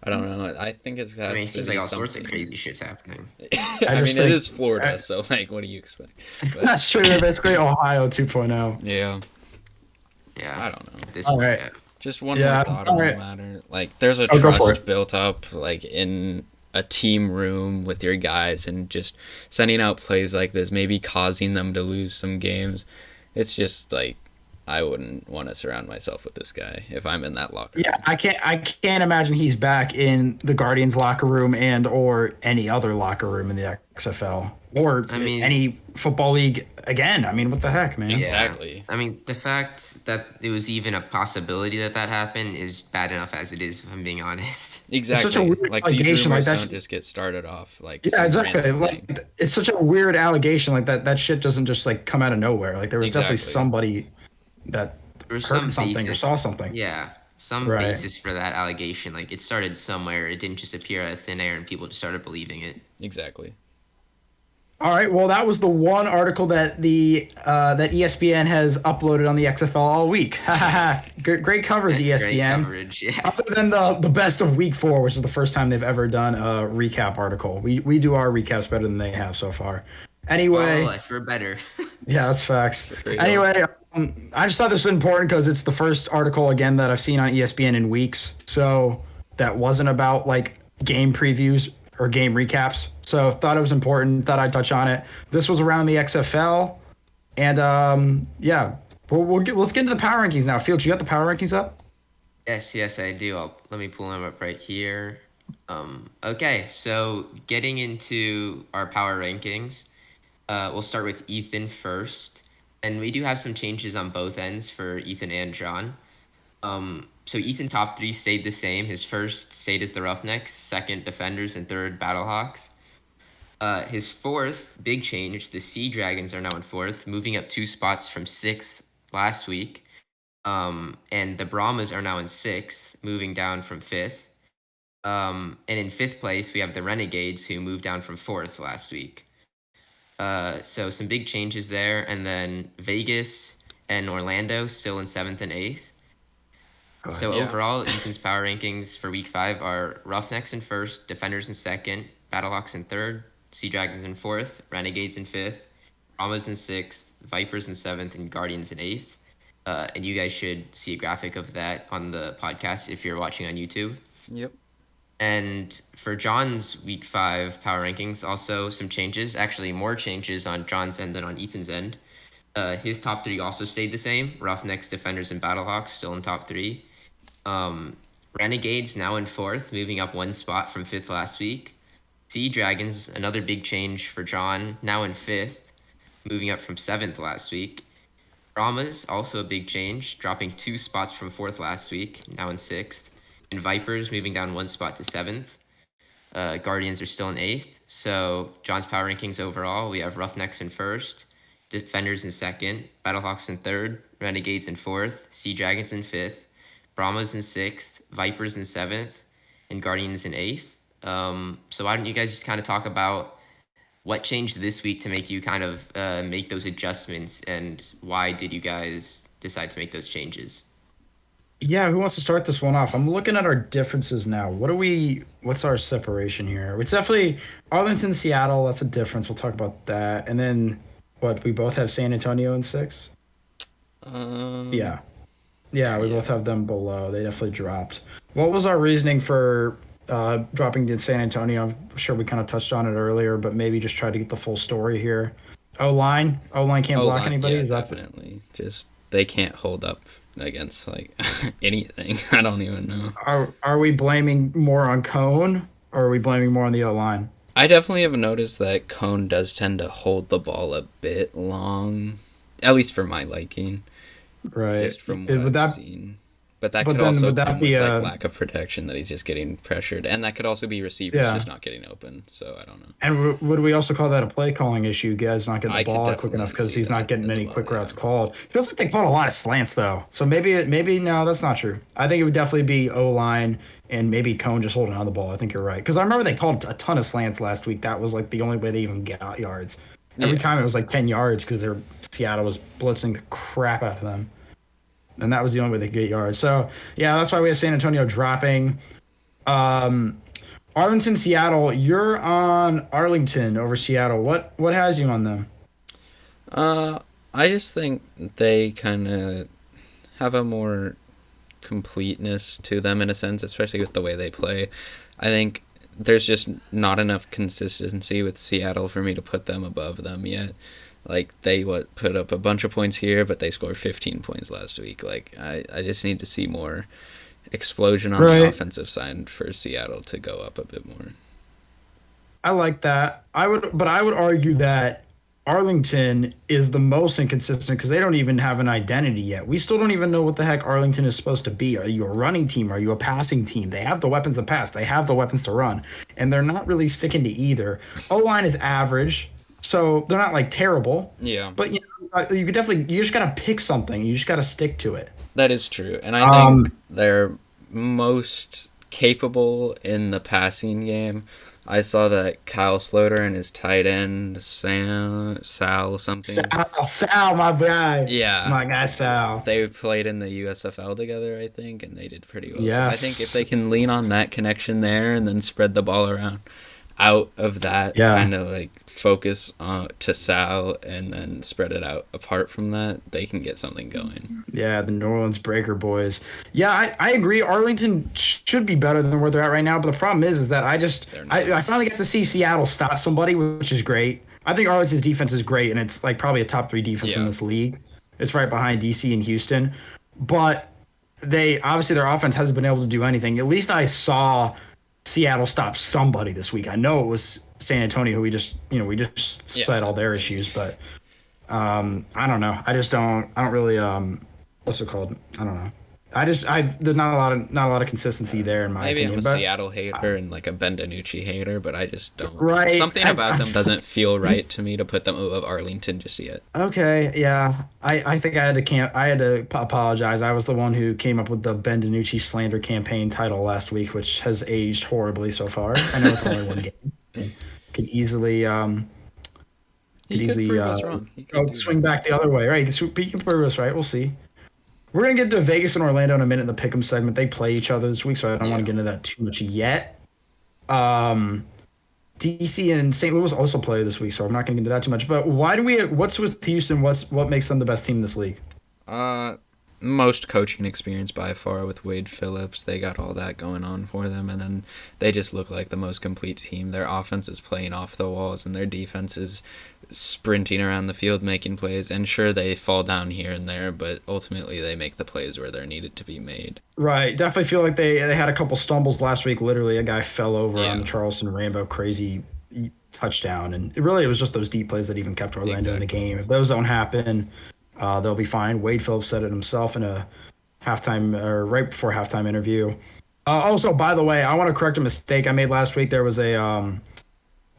I don't know. I think it's I has mean, it to seems like be all sorts of something. crazy shit's happening. I I just mean, it think is Florida, uh, so like, what do you expect? But that's true. They're basically Ohio 2.0. yeah, Yeah, I don't know. at this All point, right. yeah. Just one more Yeah. thought All on the right. matter. Like, there's a Oh, go for it. trust built up, like, in a team room with your guys, and just sending out plays like this, maybe causing them to lose some games. It's just like, I wouldn't want to surround myself with this guy if I'm in that locker Yeah, room. I can't imagine he's back in the Guardians locker room and or any other locker room in the XFL or I mean, any football league again. I mean, what the heck, man? yeah. Exactly. I mean, the fact that it was even a possibility that that happened is bad enough as it is, if I'm being honest. It's such a Exactly. weird Like, these allegation like rumors that. don't just get started off like Yeah, some exactly. random Like thing. it's such a weird allegation like that. That shit doesn't just like come out of nowhere. Like there was definitely Exactly. somebody that There was heard some something or saw basis, something. yeah, some Right. basis for that allegation. Like it started somewhere. It didn't just appear out of thin air and people just started believing it. Exactly. All right. Well, that was the one article that that ESPN has uploaded on the XFL all week. Ha ha ha. Great coverage, Great ESPN. coverage, yeah. Other than the best of week 4, which is the first time they've ever done a recap article. We do our recaps better than they have so far. Follow Anyway, us, we're better. yeah, that's facts. For real. Anyway, I just thought this was important because it's the first article again that I've seen on ESPN in weeks. So that wasn't about like game previews or game recaps. So thought it was important. Thought I'd touch on it. This was around the XFL, and yeah, let's get into the power rankings now. Felix, you got the power rankings up? Yes, I do. Let me pull them up right here. Okay, so getting into our power rankings, we'll start with Ethan first, and we do have some changes on both ends for Ethan and John. So Ethan's top three stayed the same. His first stayed as the Roughnecks, second Defenders, and third Battlehawks. His fourth big change, the Sea Dragons are now in fourth, moving up 2 spots from sixth last week. And the Brahmas are now in sixth, moving down from fifth. And in fifth place, we have the Renegades, who moved down from fourth last week. So some big changes there. And then Vegas and Orlando still in seventh and eighth. So Yeah. overall, Ethan's power rankings for week 5 are Roughnecks in first, Defenders in second, Battlehawks in third, Sea Dragons in fourth, Renegades in fifth, Brahmas in sixth, Vipers in seventh, and Guardians in eighth. And you guys should see a graphic of that on the podcast if you're watching on YouTube. Yep. And for John's week 5 power rankings, also some changes, actually more changes on John's end than on Ethan's end. His top 3 also stayed the same. Roughnecks, Defenders, and Battlehawks still in top 3. Renegades now in fourth, moving up 1 spot from fifth last week. Sea Dragons, another big change for John, now in fifth, moving up from seventh last week. Brahmas, also a big change, dropping 2 spots from fourth last week, now in sixth. And Vipers moving down 1 spot to seventh. Guardians are still in eighth. So John's power rankings overall, we have Roughnecks in first, Defenders in second, Battlehawks in third, Renegades in fourth, Sea Dragons in fifth, Brahmas in sixth, Vipers in seventh, and Guardians in eighth. So why don't you guys just kind of talk about what changed this week to make you kind of make those adjustments, and why did you guys decide to make those changes? Yeah, who wants to start this one off? I'm looking at our differences now. What's our separation here? It's definitely Arlington, Seattle. That's a difference. We'll talk about that. And then What, we both have San Antonio in 6? Um, Yeah. Yeah, we yeah. both have them below. They definitely dropped. What was our reasoning for dropping to San Antonio? I'm sure we kind of touched on it earlier, but maybe just try to get the full story here. O line can't block anybody. Yeah, Is that definitely. Just they can't hold up against like anything. I don't even know. are we blaming more on Cone or are we blaming more on the O line? I definitely have noticed that Cone does tend to hold the ball a bit long, at least for my liking, Right. just from what Would I've that? seen. But that But could then also would that come be with like a? lack of protection that he's just getting pressured, and that could also be receivers Yeah. just not getting open. So I don't know. And would we also call that a play calling issue? Guys not getting the I could ball out quick enough definitely because see he's not that getting as any well. quick Yeah. routes called. Feels like they called a lot of slants though. So maybe no, that's not true. I think it would definitely be O line and maybe Cone just holding on the ball. I think you're right because I remember they called a ton of slants last week. That was like the only way they even got yards. Every Yeah. time it was like 10 yards because their Seattle was blitzing the crap out of them, and that was the only way they could get yards. So yeah, that's why we have San Antonio dropping. Um, Arlington, Seattle. You're on Arlington over Seattle. What has you on them? Uh, I just think they kind of have a more completeness to them in a sense, especially with the way they play. I think there's just not enough consistency with Seattle for me to put them above them yet. Like they put up a bunch of points here, but they scored 15 points last week. Like I just need to see more explosion on the Right. offensive side for Seattle to go up a bit more. I like that. I would argue that Arlington is the most inconsistent because they don't even have an identity yet. We still don't even know what the heck Arlington is supposed to be. Are you a running team? Are you a passing team? They have the weapons to pass. They have the weapons to run, and they're not really sticking to either. O line is average, so they're not like terrible. Yeah, But you could definitely you just gotta pick something. You just gotta stick to it. that is true. And I Um, think they're most capable in the passing game. I saw that Kyle Sloter and his tight end, Sal something. Sal, Yeah, my guy Sal. they played in the USFL together, I think, and they did pretty well. So I think if Yes. they can lean on that connection there and then spread the ball around out of that Yeah. kind of like focus to Sal and then spread it out apart from that, they can get something going. Yeah, the New Orleans Breaker boys. Yeah, I agree. Arlington should be better than where they're at right now. But the problem is that They're not. I finally got to see Seattle stop somebody, which is great. I think Arlington's defense is great, and it's like probably a top three defense in Yeah. this league. It's right behind DC and Houston. But they obviously their offense hasn't been able to do anything. At least I saw Seattle stop somebody this week. I know it was San Antonio who we just Yeah. said all their issues, but I don't know. I don't really what's it called? I don't know. There's not a lot of consistency there in my Maybe I'm opinion. a But Seattle hater and like a Ben DiNucci hater, but I just don't. right, Something about them doesn't feel right to me to put them above Arlington just yet. okay, yeah. I think I had to apologize. I was the one who came up with the Ben DiNucci slander campaign title last week, which has aged horribly so far. I know it's only one game. Could easily He could prove us wrong. He could do swing that. back the other way. Right, he can prove us right. We'll see. We're gonna get to Vegas and Orlando in a minute in the pick'em segment. They play each other this week, so I don't want to Yeah. get into that too much yet. Um, DC and St. Louis also play this week, so I'm not gonna get into that too much. But why do we? What's with Houston? What makes them the best team in this league? Uh, Most coaching experience by far with Wade Phillips. They got all that going on for them, and then they just look like the most complete team. Their offense is playing off the walls, and their defense is sprinting around the field making plays. And sure, they fall down here and there, but ultimately they make the plays where they're needed to be made. Right, definitely feel like they had a couple stumbles last week. Literally, a guy fell over Yeah. on the Charleston Rambo crazy touchdown, and it was just those deep plays that even kept Orlando in the Exactly. game. If those don't happen, they'll be fine. Wade Phillips said it himself in a halftime or right before halftime interview. Also, by the way, I want to correct a mistake I made last week. There was a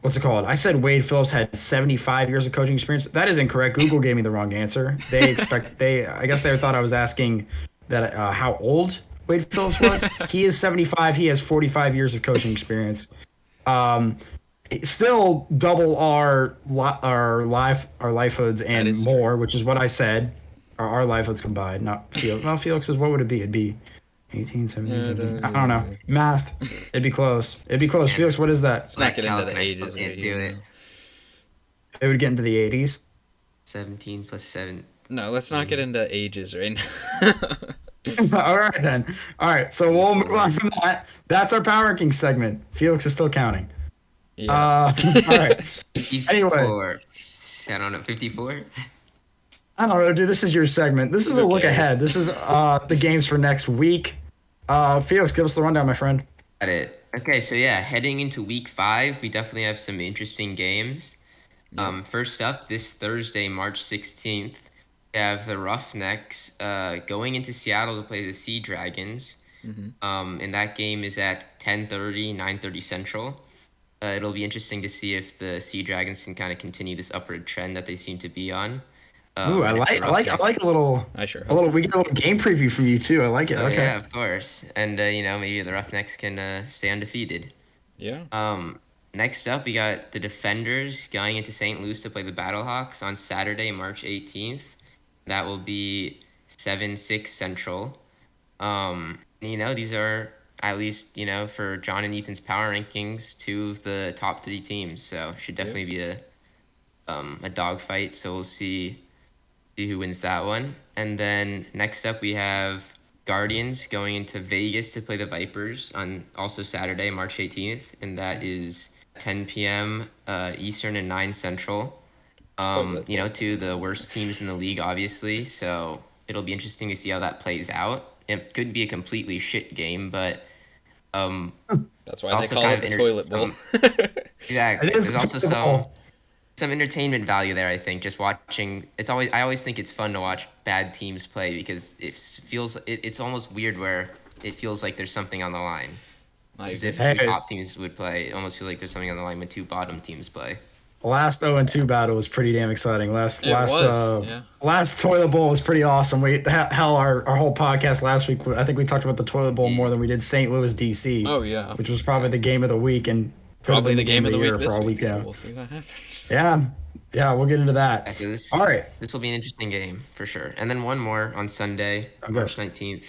what's it called? I said Wade Phillips had 75 years of coaching experience. That is incorrect. Google gave me the wrong answer. I guess they thought I was asking that how old Wade Phillips was. He is 75. He has 45 years of coaching experience. Um, Still double our livelihoods That and is more, which is what I said. Our livelihoods combined, not Felix. Well, Felix is what would it be? It'd be 18, 17, 17. I don't know. Math. It'd be close. It'd be close. Felix, what is that? Let's not get into the Calvin, I still ages. can't Right do here, it. though. It would get into the 80s. 17 plus 7. No, let's not get into ages right now. All right then. All right, so we'll move on from that. That's our power ranking segment. Felix is still counting. Yeah. All right. 54. I don't know, 54? I don't know, dude. This is your segment. This is a Who look cares? ahead. This is the games for next week. Felix, give us the rundown, my friend. Got it. Okay, so yeah, heading into week 5, we definitely have some interesting games. First up, this Thursday, March 16th, we have the Roughnecks going into Seattle to play the Sea Dragons. And that game is at 10:30, 9:30 Central. It'll be interesting to see if the Sea Dragons can kind of continue this upward trend that they seem to be on. Ooh, I And if the like Roughnecks- a little. I sure A hope. little. We get a little game preview from you too. I like it. Oh, Okay. yeah, of course. And, maybe the Roughnecks can stay undefeated. Yeah. Next up, we got the Defenders going into St. Louis to play the Battlehawks on Saturday, March 18th. That will be 7-6 Central. These are, at least, for John and Ethan's power rankings, 2 of the top 3 teams. So should definitely be a dogfight. So we'll see who wins that one. And then next up, we have Guardians going into Vegas to play the Vipers on also Saturday, March 18th. And that is 10 p.m. Eastern and 9 Central. Two of the worst teams in the league, obviously. So it'll be interesting to see how that plays out. It could be a completely shit game, but That's why they also call kind it the of toilet bowl. exactly. It is There's the also Super Bowl. some entertainment value there. I think just watching. I always think it's fun to watch bad teams play because it's almost weird where it feels like there's something on the line. As if Hey. two top teams would play, it almost feels like there's something on the line when 2 bottom teams play. Last 0-2 battle was pretty damn exciting. Last Yeah. last toilet bowl was pretty awesome. Hell, our whole podcast last week, I think we talked about the toilet bowl more than we did St. Louis DC. Oh, yeah. Which was probably the game of the week and Probably the game of the year week this all week, so weekend. we'll see what happens. Yeah, we'll get into that. Yeah, so this All right. this will be an interesting game for sure. And then one more on Sunday, March 19th.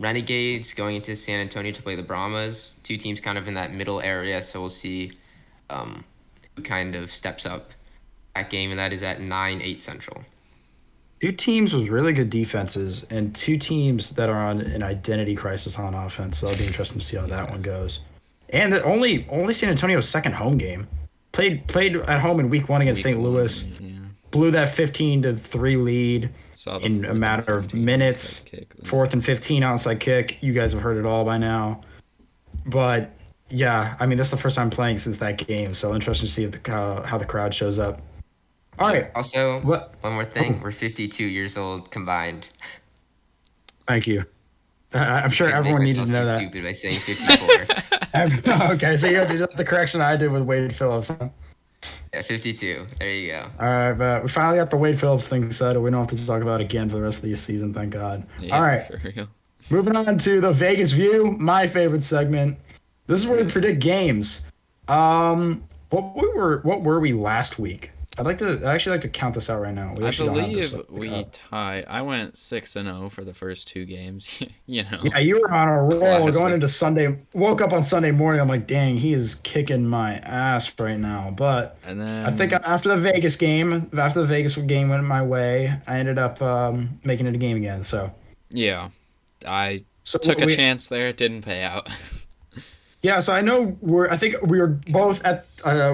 Renegades going into San Antonio to play the Brahmas. 2 teams kind of in that middle area, so we'll see who kind of steps up that game, and that is at 9-8 Central. 2 teams with really good defenses and 2 teams that are on an identity crisis on offense. So it'll be interesting to see how that one goes. And only San Antonio's second home game. Played at home in week 1 against St. Louis. Yeah. Blew that 15-3 lead Saw the in a 4th and matter of 15 minutes. onside kick. 4th and 15 onside kick. You guys have heard it all by now. But yeah, I mean, that's the first time playing since that game. So interesting to see if how the crowd shows up. All right. Also, What? one more thing. We're 52 years old combined. Thank you. I'm sure I make everyone needed to myself know seem that. stupid by saying 54. Okay, so you had the correction I did with Wade Phillips. Huh? Yeah, 52. There you go. All right, but we finally got the Wade Phillips thing settled. We don't have to talk about it again for the rest of the season, thank God. Yeah, All right, for real. moving on to the Vegas View, my favorite segment. This is where we predict games. What were we last week? I'd actually like to count this out right now. We I actually don't have this believe up. we tied. I went 6-0 for the first 2 games. You know. Yeah, you were on a roll Classic. going into Sunday. Woke up on Sunday morning. I'm like, dang, he is kicking my ass right now. But And then I think after the Vegas game went my way, I ended up making it a game again. So yeah, I So took a we- chance there. It didn't pay out. yeah, so I know I think we were both at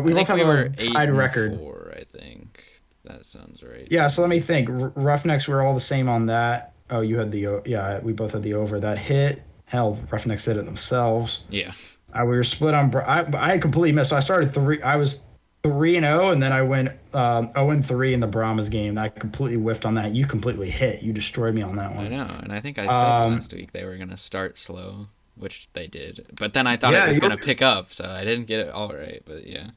we both have a tied record. 8-4, I think that sounds right. Yeah, so let me think. Roughnecks were all the same on that. Oh, you had the we both had the over. That hit. Hell, Roughnecks did it themselves. Yeah. We were split on. I completely missed. So I started 3. I was 3-0, and then I went 0-3 in the Brahmas game. I completely whiffed on that. You completely hit. You destroyed me on that I one. know, and I think I said last week they were gonna start slow, which they did. But then I thought Yeah, it was you gonna were- pick up, so I didn't get it all right. But yeah.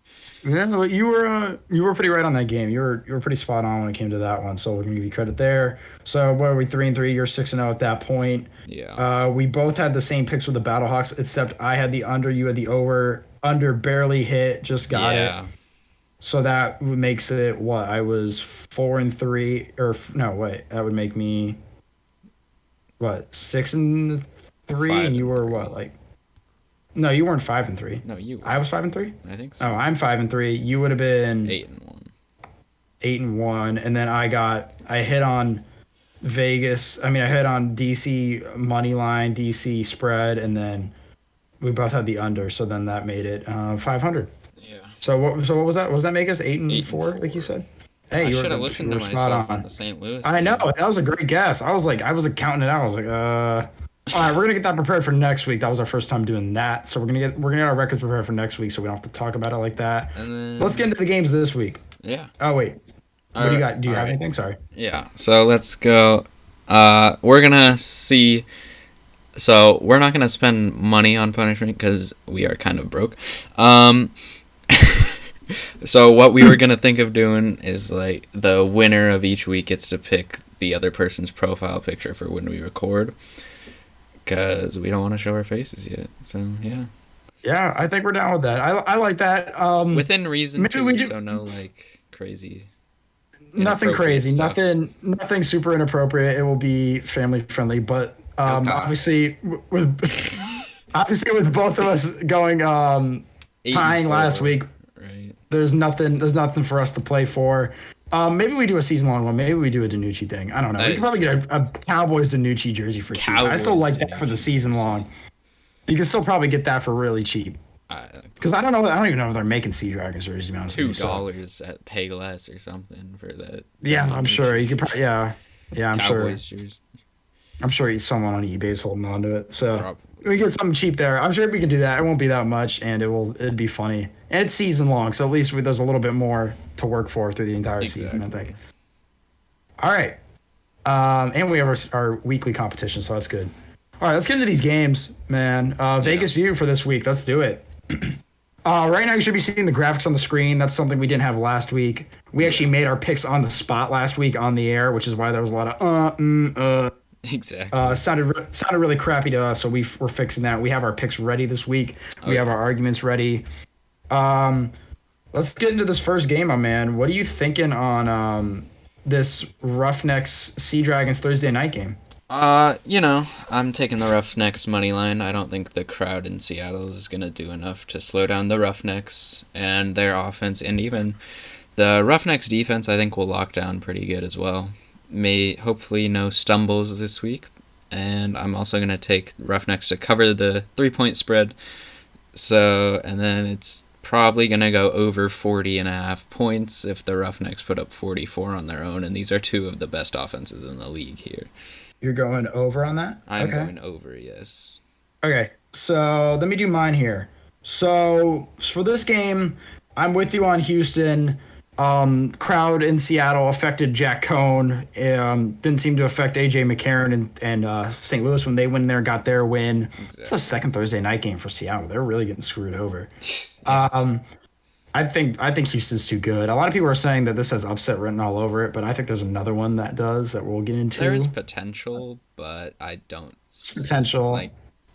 Yeah, but you were pretty right on that game. You were pretty spot on when it came to that one. So we're gonna give you credit there. So what are we 3-3? You're 6-0 at that point. Yeah. We both had the same picks with the Battlehawks, except I had the under, you had the over. Under barely hit, just got yeah. it. So that makes it what? I was 4-3, or no, wait, that would make me what 6-3, and you were 5-3. what, like? No, you weren't 5-3. No, you. I was 5-3. I think so. Oh, I'm 5-3. You would have been 8-1. 8-1, and then I hit on Vegas. I mean, I hit on DC money line, DC spread, and then we both had the under. So then that made it 500. Yeah. So what was that? Was that make us 8 and Eight and 4, like you four. said? Hey, I you should have were listened you to were spot myself on on. the St. Louis I know game. that was a great guess. I was counting it out. I was like, all right, we're gonna get that prepared for next week. That was our first time doing that, so we're gonna get our records prepared for next week, so we don't have to talk about it like that. And then Let's get into the games this week. yeah. Oh wait, what do you got? Do you have anything? Sorry. Yeah. So let's go. We're gonna see. So we're not gonna spend money on punishment because we are kind of broke. So what we were gonna think of doing is like the winner of each week gets to pick the other person's profile picture for when we record, because we don't want to show our faces yet. So yeah, Yeah, I think we're down with that. I like that. within reason maybe too. we do So no like crazy. nothing inappropriate crazy, stuff. nothing super inappropriate. It will be family friendly, but coffee. obviously obviously with both of us going 8 and tying last 4, week, right? there's nothing for us to play for. Maybe we do a season long one. Maybe we do a Danucci thing. I don't know. That We is could probably get a Cowboys Danucci jersey for cheap. I still Cowboys like that for the Danucci season long. You can still probably get that for really cheap. Because I don't know. I don't even know if they're making Sea Dragons jerseys. To be honest with you, so- $2 at Payless or something for that. Yeah, I'm sure you could. Yeah, I'm Cowboys sure. jersey. I'm sure someone on eBay's holding on to it. So Probably. we get something cheap there. I'm sure we can do that. It won't be that much, and it'd be funny. And it's season long, so at least there's a little bit more to work for through the entire season, I think. All right. And we have our weekly competition, so that's good. All right, let's get into these games, man. Vegas View for this week. Let's do it. Right now, you should be seeing the graphics on the screen. That's something we didn't have last week. We actually made our picks on the spot last week on the air, which is why there was a lot of Exactly. sounded really crappy to us, so we're fixing that. We have our picks ready this week. We have our arguments ready. Let's get into this first game, my man. What are you thinking on this Roughnecks Sea Dragons Thursday night game? I'm taking the Roughnecks money line. I don't think the crowd in Seattle is gonna do enough to slow down the Roughnecks and their offense, and even the Roughnecks defense. I think will lock down pretty good as well. Hopefully no stumbles this week, and I'm also gonna take Roughnecks to cover the 3-point spread. So, and then it's probably gonna go over 40.5 points if the Roughnecks put up 44 on their own, and these are two of the best offenses in the league here. You're going over on that? I'm Okay. going over, yes. Okay, so let me do mine here. So for this game, I'm with you on Houston. Crowd in Seattle affected Jack Cohn. Didn't seem to affect AJ McCarron and St. Louis when they went in there and got their win. Exactly. It's the second Thursday night game for Seattle. They're really getting screwed over. I think Houston's too good. A lot of people are saying that this has upset written all over it, but I think there's another one that does that we'll get into. There is potential, but I don't Potential. I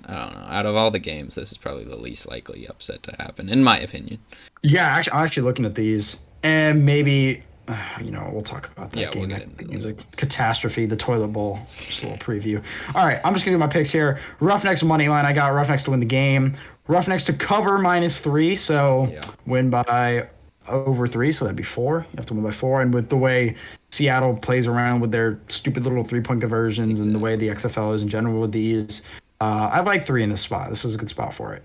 don't know. Out of all the games, this is probably the least likely upset to happen, in my opinion. Yeah, I'm actually looking at these, and maybe, we'll talk about that Yeah, game. we'll get into That game's a catastrophe, the toilet bowl. Just a little preview. All right, I'm just going to do my picks here. Roughnecks money line, I got Roughnecks to win the game. Roughnecks to cover -3, so win by over 3, so that'd be 4. You have to win by 4, and with the way Seattle plays around with their stupid little 3-point conversions and the way the XFL is in general with these, I like 3 in this spot. This is a good spot for it.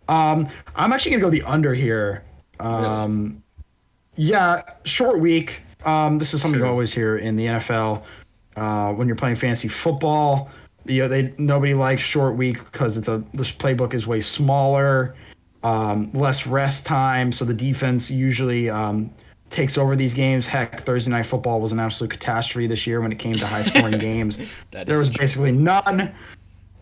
I'm actually going to go the under here. Really? Yeah, short week. This is something you Sure. always hear in the NFL when you're playing fantasy football. Nobody likes short week because this playbook is way smaller, less rest time, so the defense usually takes over these games. Heck, Thursday Night Football was an absolute catastrophe this year when it came to high-scoring games. There was basically none.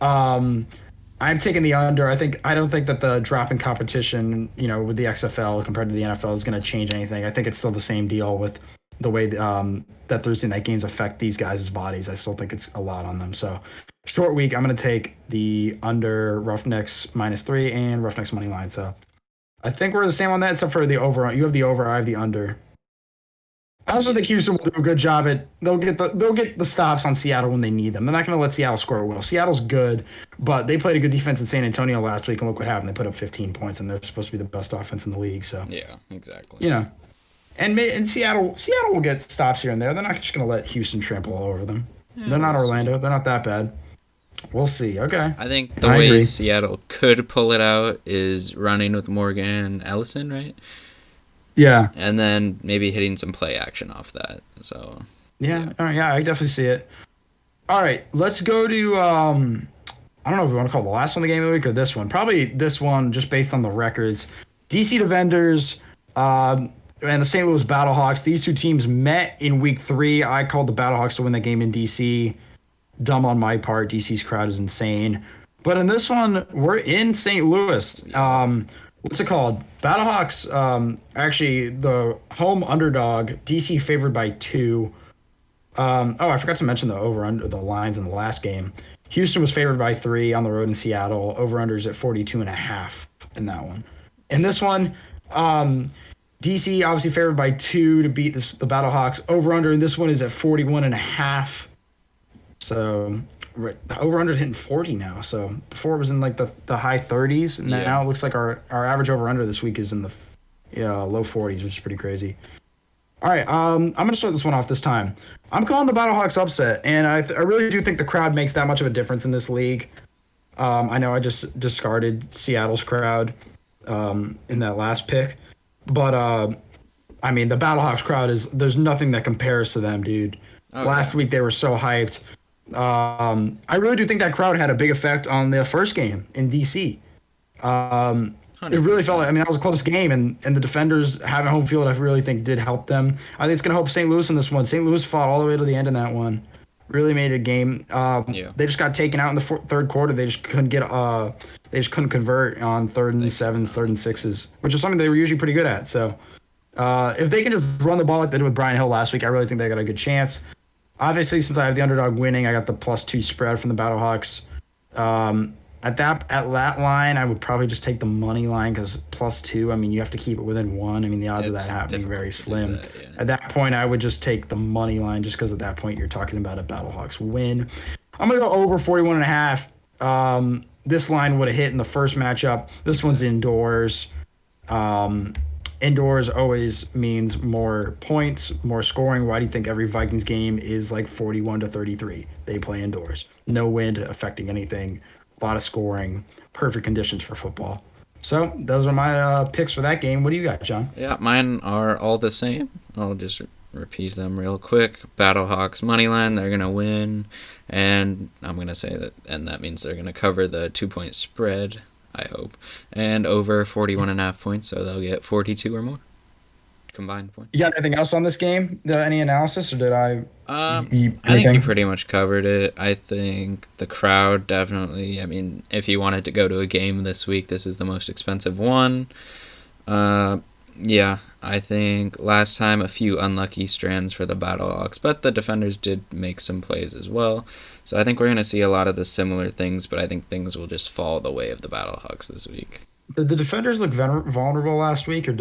I'm taking the under. I don't think that the drop in competition, with the XFL compared to the NFL is going to change anything. I think it's still the same deal with the way that Thursday night games affect these guys' bodies. I still think it's a lot on them. So short week, I'm going to take the under Roughnecks -3 and Roughnecks money line. So I think we're the same on that, except for the over. You have the over, I have the under. I also think Houston will do a good job at they'll get the stops on Seattle when they need them. They're not going to let Seattle score well. Seattle's good, but they played a good defense in San Antonio last week, and look what happened. They put up 15 points, and they're supposed to be the best offense in the league. So Yeah, exactly. And Seattle will get stops here and there. They're not just going to let Houston trample all over them. Yeah, They're not we'll Orlando. see. They're not that bad. We'll see. Okay. I think the I way agree. Seattle could pull it out is running with Morgan Ellison, right? Yeah. And then maybe hitting some play action off that. So, yeah. Yeah. All right, yeah, I definitely see it. All right. Let's go to I don't know if we want to call it the last one the game of the week or this one. Probably this one just based on the records. DC Defenders and the St. Louis Battlehawks. These two teams met in week 3. I called the Battlehawks to win that game in DC. Dumb on my part. DC's crowd is insane. But in this one, we're in St. Louis. Yeah. What's it called? Battlehawks, actually, the home underdog, DC favored by 2. Oh, I forgot to mention the over under the lines in the last game. Houston was favored by 3 on the road in Seattle. Over unders at 42.5 in that one. In this one, DC obviously favored by 2 to beat the Battlehawks. Over under in this one is at 41.5. So the over under hitting 40 now. So before it was in like the high 30s, and Yeah. now it looks like our average over under this week is in the low 40s, which is pretty crazy. All right, I'm gonna start this one off this time. I'm calling the Battlehawks upset, and I really do think the crowd makes that much of a difference in this league. I know I just discarded Seattle's crowd in that last pick, but I mean the Battlehawks crowd is there's nothing that compares to them, dude. Oh, Last yeah. week they were so hyped. I really do think that crowd had a big effect on the first game in DC. It really felt like, I mean, that was a close game, and the defenders having home field, I really think did help them. I think it's going to help St. Louis in this one. St. Louis fought all the way to the end in that one. Really made it a game. Yeah. They just got taken out in the third quarter. They just couldn't get, they just couldn't convert on third and sevens, third and sixes, which is something they were usually pretty good at. So, if they can just run the ball like they did with Brian Hill last week, I really think they got a good chance. Obviously, since I have the underdog winning, I got the +2 spread from the Battlehawks. At that line, I would probably just take the money line because +2. I mean, you have to keep it within 1. I mean, the odds of It's that happening difficult very to do slim. that, yeah. At that point, I would just take the money line just because at that point you're talking about a Battlehawks win. I'm gonna go over 41.5. This line would have hit in the first matchup. This one's indoors. Indoors always means more points, more scoring. Why do you think every Vikings game is like 41-33? They play indoors. No wind affecting anything. A lot of scoring. Perfect conditions for football. So those are my picks for that game. What do you got, John? Yeah, mine are all the same. I'll just repeat them real quick. Battlehawks moneyline, they're gonna win, and I'm gonna say that, and that means they're gonna cover the 2-point spread. I hope, and over 41.5 points, so they'll get 42 or more combined points. You got anything else on this game? Any analysis, or did I? I think you pretty much covered it. I think the crowd definitely. I mean, if you wanted to go to a game this week, this is the most expensive one. Yeah, I think last time a few unlucky strands for the Battlehawks, but the defenders did make some plays as well. So I think we're going to see a lot of the similar things, but I think things will just fall the way of the Battlehawks this week. Did the defenders look vulnerable last week, or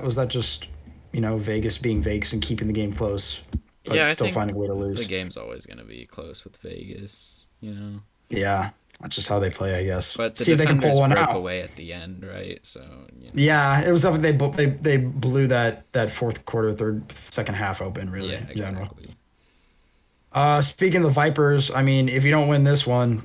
was that just Vegas being Vegas and keeping the game close, but Yeah, I still think finding a way to the lose? game's always going to be close with Vegas. Yeah, that's just how they play, I guess. But the See if they can defenders pull one broke out. away at the end, right? So, Yeah, it was definitely they blew that fourth quarter, second half open really yeah, in general. exactly. Speaking of the Vipers, I mean, if you don't win this one,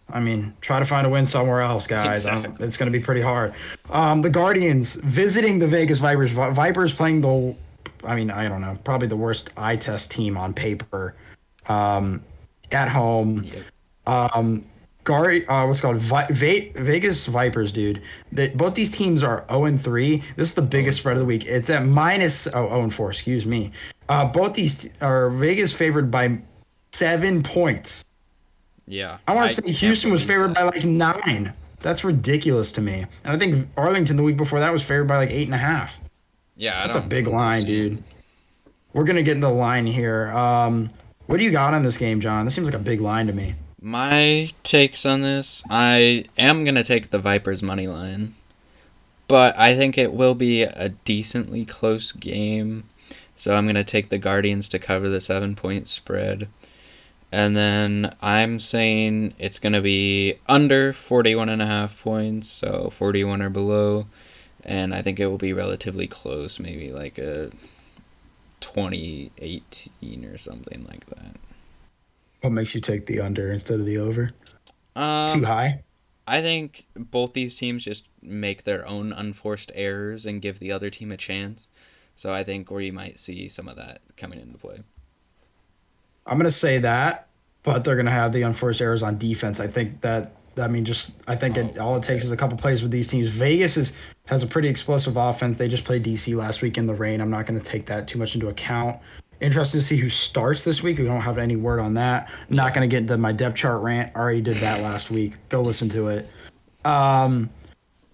I mean, try to find a win somewhere else, guys. Exactly. It's going to be pretty hard. The Guardians visiting the Vegas Vipers. Vipers playing I mean, I don't know, probably the worst eye test team on paper. At home. Yep. What's it called Vegas Vipers, dude. Both these teams are 0-3. This is the biggest spread of the week. It's at 0-4. Excuse me. Both these are Vegas favored by 7 points. Yeah. I want to say can't Houston was believe favored that. by like 9. That's ridiculous to me. And I think Arlington the week before that was favored by like 8.5. Yeah, That's a big line, dude. We're gonna get into the line here. What do you got on this game, John? This seems like a big line to me. My takes on this, I am going to take the Vipers money line, but I think it will be a decently close game. So I'm going to take the Guardians to cover the 7-point spread. And then I'm saying it's going to be under 41.5 points, so 41 or below. And I think it will be relatively close, maybe like a 2018 or something like that. What makes you take the under instead of the over? Too Um, high? I think both these teams just make their own unforced errors and give the other team a chance. So I think we might see some of that coming into play. I'm gonna say that, but they're gonna have the unforced errors on defense. I think that I mean just I think Oh, all it takes okay. is a couple plays with these teams. Vegas has a pretty explosive offense. They just played DC last week in the rain. I'm not gonna take that too much into account. Interested to see who starts this week. We don't have any word on that. Not Yeah. gonna get into my depth chart rant. Already did that last week. Go listen to it. Um,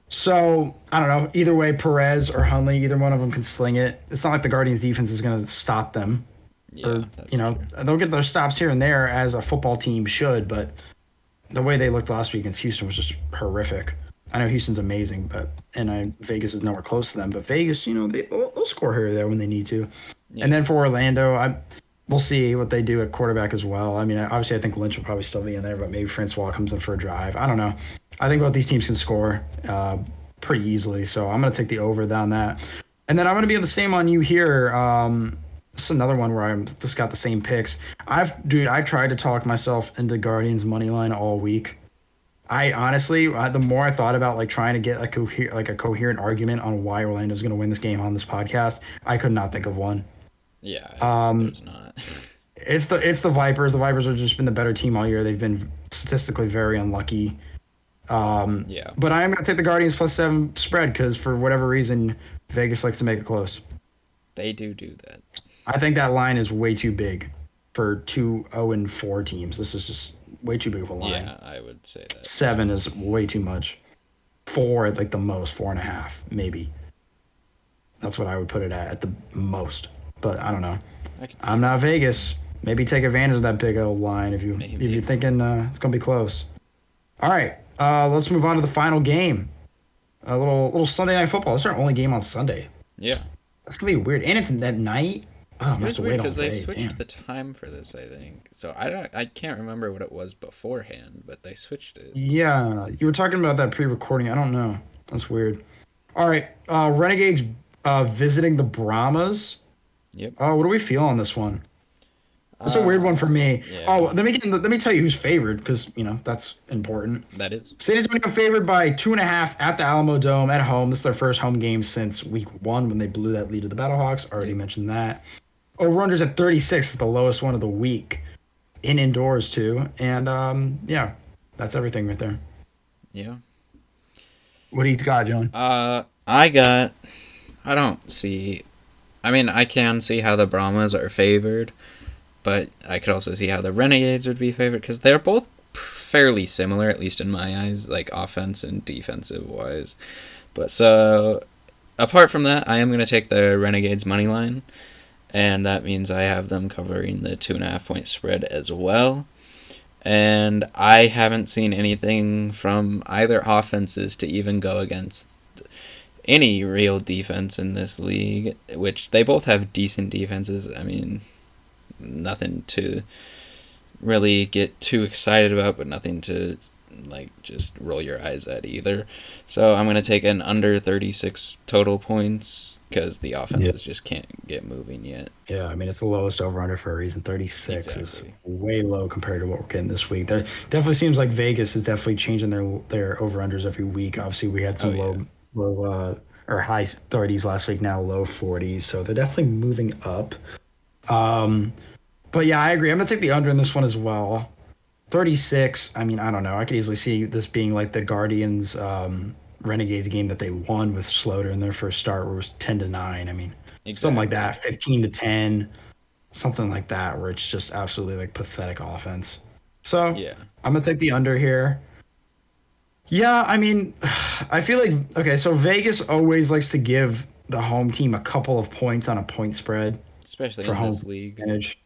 so I don't know. Either way, Perez or Hunley, either one of them can sling it. It's not like the Guardians defense is going to stop them, Yeah, or that's true. they'll get their stops here and there as a football team should. But the way they looked last week against Houston was just horrific. I know Houston's amazing, Vegas is nowhere close to them. But Vegas, they'll score here or there when they need to. And Yeah. then for Orlando, we'll see what they do at quarterback as well. I mean, obviously, I think Lynch will probably still be in there, but maybe Francois comes in for a drive. I don't know. I think both these teams can score pretty easily, so I'm going to take the over down that. And then I'm going to be the same on you here. This is another one where I'm just got the same picks. I tried to talk myself into Guardians money line all week. I honestly, the more I thought about like trying to get a coherent argument on why Orlando's going to win this game on this podcast, I could not think of one. Yeah, Um, there's not. it's the Vipers. The Vipers have just been the better team all year. They've been statistically very unlucky. Yeah. But I am going to take the Guardians +7 spread because for whatever reason, Vegas likes to make it close. They do that. I think that line is way too big for 2-0-4 teams. This is just way too big of a line. Yeah, I would say that. 7 is way too much. 4 at like the most, 4.5 maybe. That's what I would put it at the most. But I don't know. I can see I'm that. not Vegas. Maybe take advantage of that big old line if Maybe. you're thinking it's gonna be close. All right, let's move on to the final game. A little Sunday night football. It's our only game on Sunday. Yeah. That's gonna be weird, and it's at night. Oh, I'm It gonna have was to weird wait all because they day. switched Damn. the time for this, I think. So I can't remember what it was beforehand, but they switched it. Yeah, you were talking about that pre-recording. I don't know. That's weird. All right, Renegades visiting the Brahmas. Yep. What do we feel on this one? It's a weird one for me. Yeah. Oh, let me tell you who's favored because that's important. That is. San Antonio favored by 2.5 at the Alamo Dome at home. This is their first home game since week 1 when they blew that lead to the Battlehawks. Already mentioned that. Over-unders at 36 is the lowest one of the week. Indoors too. And yeah, that's everything right there. Yeah. What do you got, John? I don't see. I mean, I can see how the Brahmas are favored, but I could also see how the Renegades would be favored because they're both fairly similar, at least in my eyes, like offense and defensive wise. But so, apart from that, I am going to take the Renegades money line, and that means I have them covering the 2.5 point spread as well. And I haven't seen anything from either offenses to even go against any real defense in this league, which they both have decent defenses. I mean, nothing to really get too excited about, but nothing to just roll your eyes at either. So I'm going to take an under 36 total points because the offenses just can't get moving yet. Yeah, I mean, it's the lowest over-under for a reason. 36 is Exactly. way low compared to what we're getting this week. There definitely seems like Vegas is definitely changing their over-unders every week. Obviously, we had some Oh, yeah. low or high 30s last week, now low 40s. So they're definitely moving up. But yeah, I agree. I'm going to take the under in this one as well. 36, I mean, I don't know. I could easily see this being like the Guardians Renegades game that they won with Slaughter in their first start where it was 10-9. I mean, something like that, 15-10, something like that, where it's just absolutely like pathetic offense. So Yeah. I'm going to take the under here. Yeah, I mean, I feel like, okay, so Vegas always likes to give the home team a couple of points on a point spread Especially for in home this league. advantage.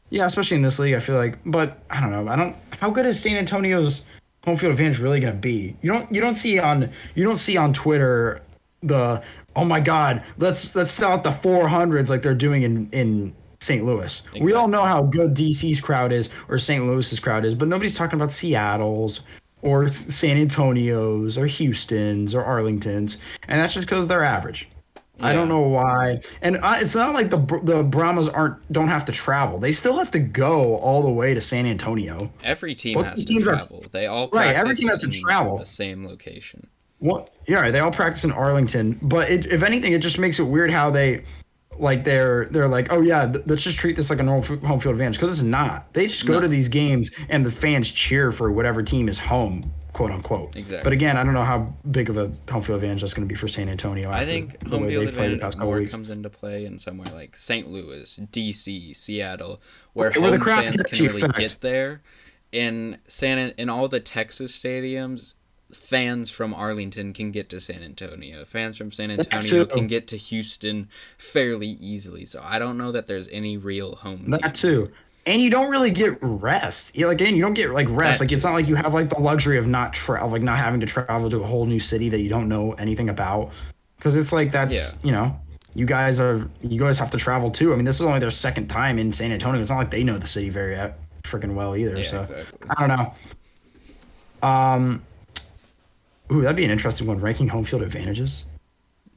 Yeah, especially in this league, I feel like. But I don't know. How good is San Antonio's home field advantage really going to be? You don't see on Twitter the oh my god, let's sell out the 400s like they're doing in St. Louis. We all know how good DC's crowd is or St. Louis's crowd is, but nobody's talking about Seattle's or San Antonio's or Houston's or Arlington's, and that's just because they're average. I don't Yeah. know why. And it's not like the Brahmas don't have to travel. They still have to go all the way to San Antonio. Every team Both has these to teams are travel. They all right. Every team practice has to in the travel. same location. Well, yeah, right, they all practice in Arlington, but if anything, it just makes it weird how they're like, oh yeah, let's just treat this like a normal home field advantage because it's not. They just go to No, these games and the fans cheer for whatever team is home, quote unquote. But exactly. again, I don't know how big of a home field advantage that's going to be for San Antonio I after think the home way field they've played the advantage past couple more weeks. comes into play in somewhere like St. Louis, DC, Seattle, where Where the home crowd fans can can actually really affect. get there. In all the Texas stadiums, fans from Arlington can get to San Antonio. Fans from San That Antonio can too. get to Houston fairly easily. So I don't know that there's any real home That team too. here. And you don't really get rest. Again, you don't get like rest. That Like it's not too. like you have like the luxury of like not having to travel to a whole new city that you don't know anything about. Because it's like Yeah. you guys have to travel too. I mean, this is only their second time in San Antonio. It's not like they know the city very freaking well either. Yeah, So exactly. I don't know. Um, ooh, that'd be an interesting one. Ranking home field advantages.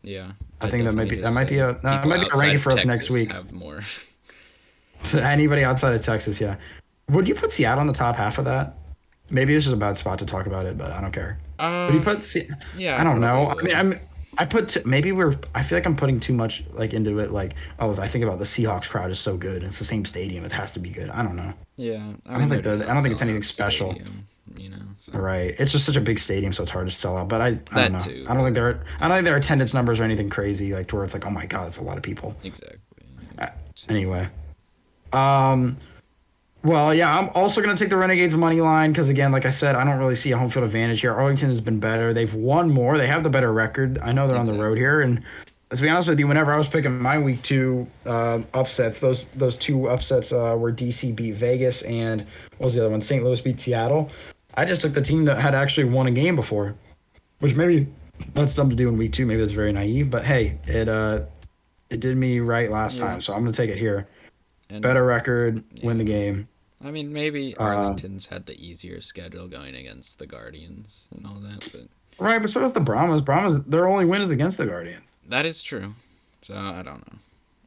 Yeah. I I think definitely that just might be say people a outside ranking of for us next Texas week. have more. To anybody outside of Texas, yeah. Would you put Seattle on the top half of that? Maybe this is a bad spot to talk about it, but I don't care. Would you Uh, put? yeah, I I don't probably know. I mean, would. I put maybe we're. I feel like I'm putting too much like into it. Like, oh, if I think about the Seahawks crowd is so good. It's the same stadium. It has to be good. I don't know. Yeah, I mean they're just I not don't think it's selling anything out the special. stadium, So Right. It's just such a big stadium, so it's hard to sell out. But I don't that know. too, I don't think but their attendance numbers are anything crazy like to where it's like, oh my god, that's a lot of people. exactly. Uh, So, Anyway. Um. Well, yeah, I'm also going to take the Renegades money line because, again, like I said, I don't really see a home field advantage here. Arlington has been better. They've won more. They have the better record. I know they're on the road exactly. here. And let's be honest with you, whenever I was picking my week two upsets, those two upsets were DC beat Vegas and what was the other one? St. Louis beat Seattle. I just took the team that had actually won a game before, which maybe that's dumb to do in week two. Maybe that's very naive. But hey, it did me right last Yeah, time, so I'm going to take it here. and Better record, win yeah. the game. I mean, maybe Uh, Arlington's had the easier schedule going against the Guardians and all that, but Right, but so does the Brahmas. Brahmas, their only win is against the Guardians. that is true. So I don't know.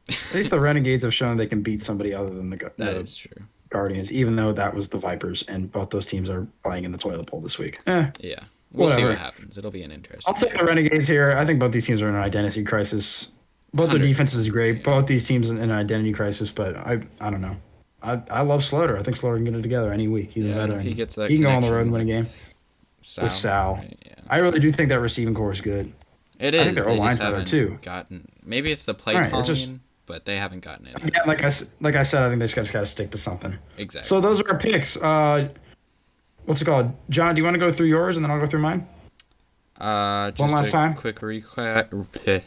At least the Renegades have shown they can beat somebody other than That the is true. Guardians, even though that was the Vipers, and both those teams are playing in the toilet bowl this week. Yeah, we'll see what Whatever. happens. It'll be an I'll interesting take the game. Renegades here. I think both these teams are in an identity crisis. Both their defenses are 100%. great. Yeah. Both these teams in an identity crisis, but I don't know. I love Slaughter. I think Slaughter can get it together any week. He's a Yeah, veteran. he gets that He can go on the road connection and win a with game with Sal. Sal. Right? Yeah. I really do think that receiving core is good. It I think is. their O They just line's better too. haven't gotten. Maybe it's the play All right, it's just calling, but they haven't gotten it yeah, yet. like I said, I think they just got to stick to something. So Exactly. those are our picks. What's it called? John, do you want to go through yours and then I'll go through mine? One Just last a time. quick recap.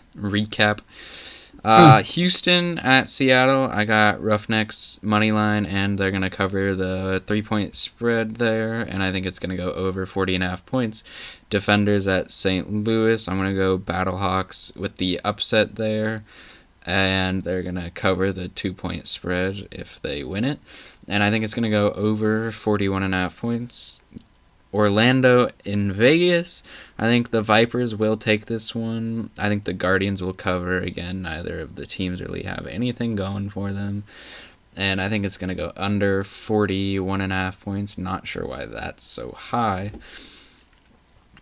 Houston at Seattle. I got Roughnecks money line, and they're gonna cover the 3-point spread there, and I think it's gonna go over 40.5 points. Defenders at St. Louis. I'm gonna go Battlehawks with the upset there, and they're gonna cover the 2-point spread if they win it, and I think it's gonna go over 41.5 points. Orlando in Vegas. I think the Vipers will take this one. I think the Guardians will cover again. Neither of the teams really have anything going for them. And I think it's going to go under 41.5 points. Not sure why that's so high.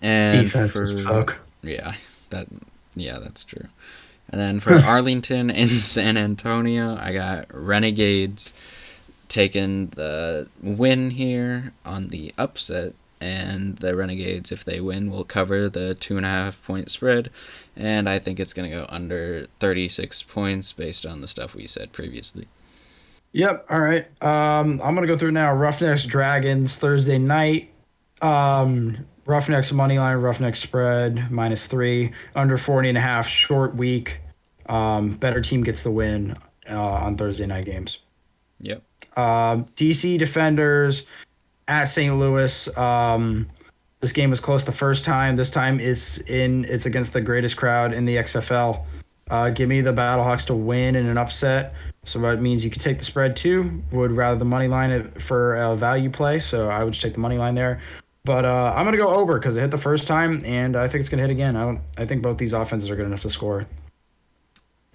And Defenses suck. yeah, that yeah, that's true. And then for Arlington and San Antonio, I got Renegades taking the win here on the upset, and the Renegades, if they win, will cover the 2.5-point spread, and I think it's going to go under 36 points based on the stuff we said previously. Yep. All right. I'm gonna go through now. Roughnecks Dragons Thursday night. Roughnecks money line. Roughnecks spread -3. Under 40.5. Short week. Better team gets the win on Thursday night games. Yep. DC Defenders at St. Louis. This game was close the first time. This time it's against the greatest crowd in the XFL. Give me the Battlehawks to win in an upset. So that means you could take the spread too. Would rather the money line it for a value play. So I would just take the money line there. But I'm gonna go over because it hit the first time, and I think it's gonna hit again. I think both these offenses are good enough to score.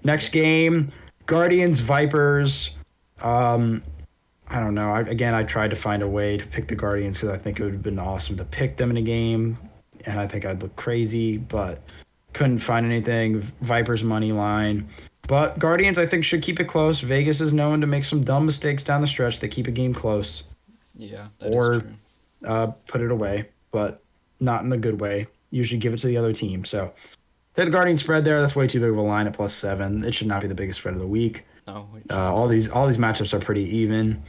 Next game, Guardians Vipers. Um, I don't know. I tried to find a way to pick the Guardians because I think it would have been awesome to pick them in a game, and I think I'd look crazy, but couldn't find anything. Vipers money line. But Guardians, I think, should keep it close. Vegas is known to make some dumb mistakes down the stretch. They keep a game close Yeah, that is or true. put it away, but not in the good way. Usually give it to the other team. So, take the Guardian spread there. That's way too big of a line at +7. It should not be the biggest spread of the week. No, wait, All these matchups are pretty even.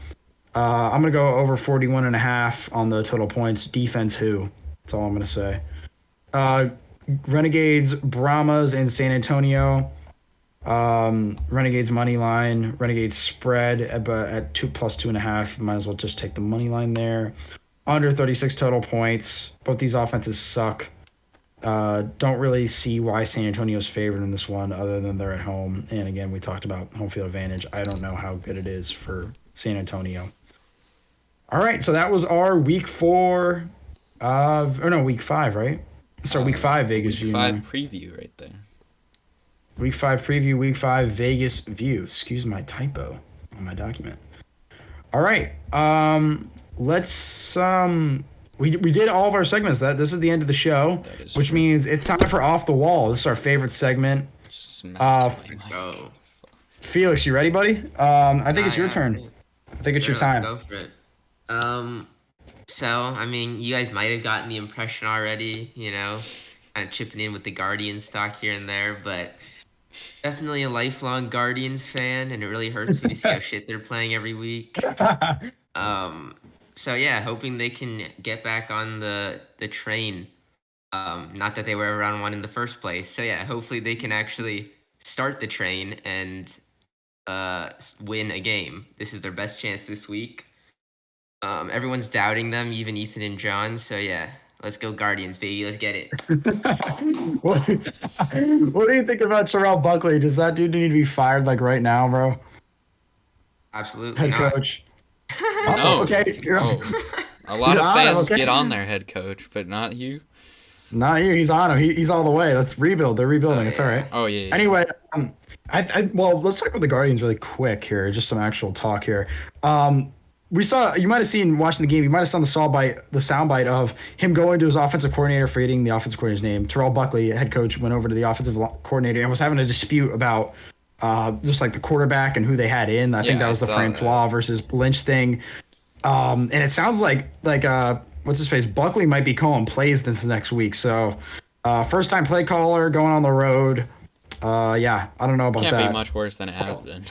I'm gonna go over 41.5 on the total points. Defense who? That's all I'm gonna say. Uh, Renegades, Brahmas, and San Antonio. Renegades money line, Renegades spread at 2 + 2.5. Might as well just take the money line there. Under 36 total points. Both these offenses suck. Don't really see why San Antonio's favored in this one other than they're at home. And again, we talked about home field advantage. I don't know how good it is for San Antonio. All right, so that was our week 4. Or no, week 5, right? It's our week 5 Vegas Week view. 5 now. preview right there. Week 5 preview, week 5 Vegas view. Excuse my typo on my document. All right. Let's we did all of our segments. This is the end of the show, That is which true. means it's time for Off the Wall. This is our favorite segment. Smack my mic. Go. Felix, you ready, buddy? I think it's your Yeah, turn. sweet. I think it's Sure, your time. Let's go for it. So I mean, you guys might have gotten the impression already, kind of chipping in with the Guardians stock here and there, but definitely a lifelong Guardians fan, and it really hurts me to see how shit they're playing every week. So yeah, hoping they can get back on the train. Not that they were ever on one in the first place. So yeah, hopefully they can actually start the train and win a game. This is their best chance this week. Everyone's doubting them, even Ethan and John. So yeah, let's go Guardians, baby. Let's get it. what do you think about Terrell Buckley? Does that dude need to be fired like right now, bro? Absolutely Head not. coach. No. Okay. Oh, a lot You're of on it, fans okay. get on their head coach, but not you. Not you. He's on him. He's all the way. Let's rebuild. They're rebuilding. It's all yeah. right. Oh yeah. Anyway, well, let's talk about the Guardians really quick here. Just some actual talk here. We saw, you might have seen watching the game. You might have seen the soundbite of him going to his offensive coordinator, forgetting the offensive coordinator's name. Terrell Buckley, head coach, went over to the offensive coordinator and was having a dispute about just like the quarterback and who they had in. I think that I was the saw Francois versus Lynch thing. And it sounds like what's his face? Buckley might be calling plays this next week. So first time play caller going on the road. Yeah, I don't know about Can't that. be much worse than it has been.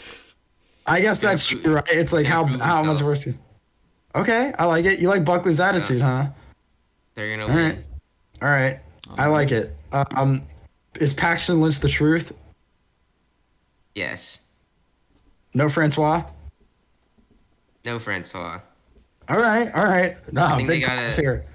I guess that's true, right? It's like how much himself. worse. Okay, I like it. You like Buckley's attitude, huh? They're gonna All win. right. All right. I like it. Is Paxton Lynch the truth? Yes. No Francois? No Francois. All right. No, I think they big gotta. calls here.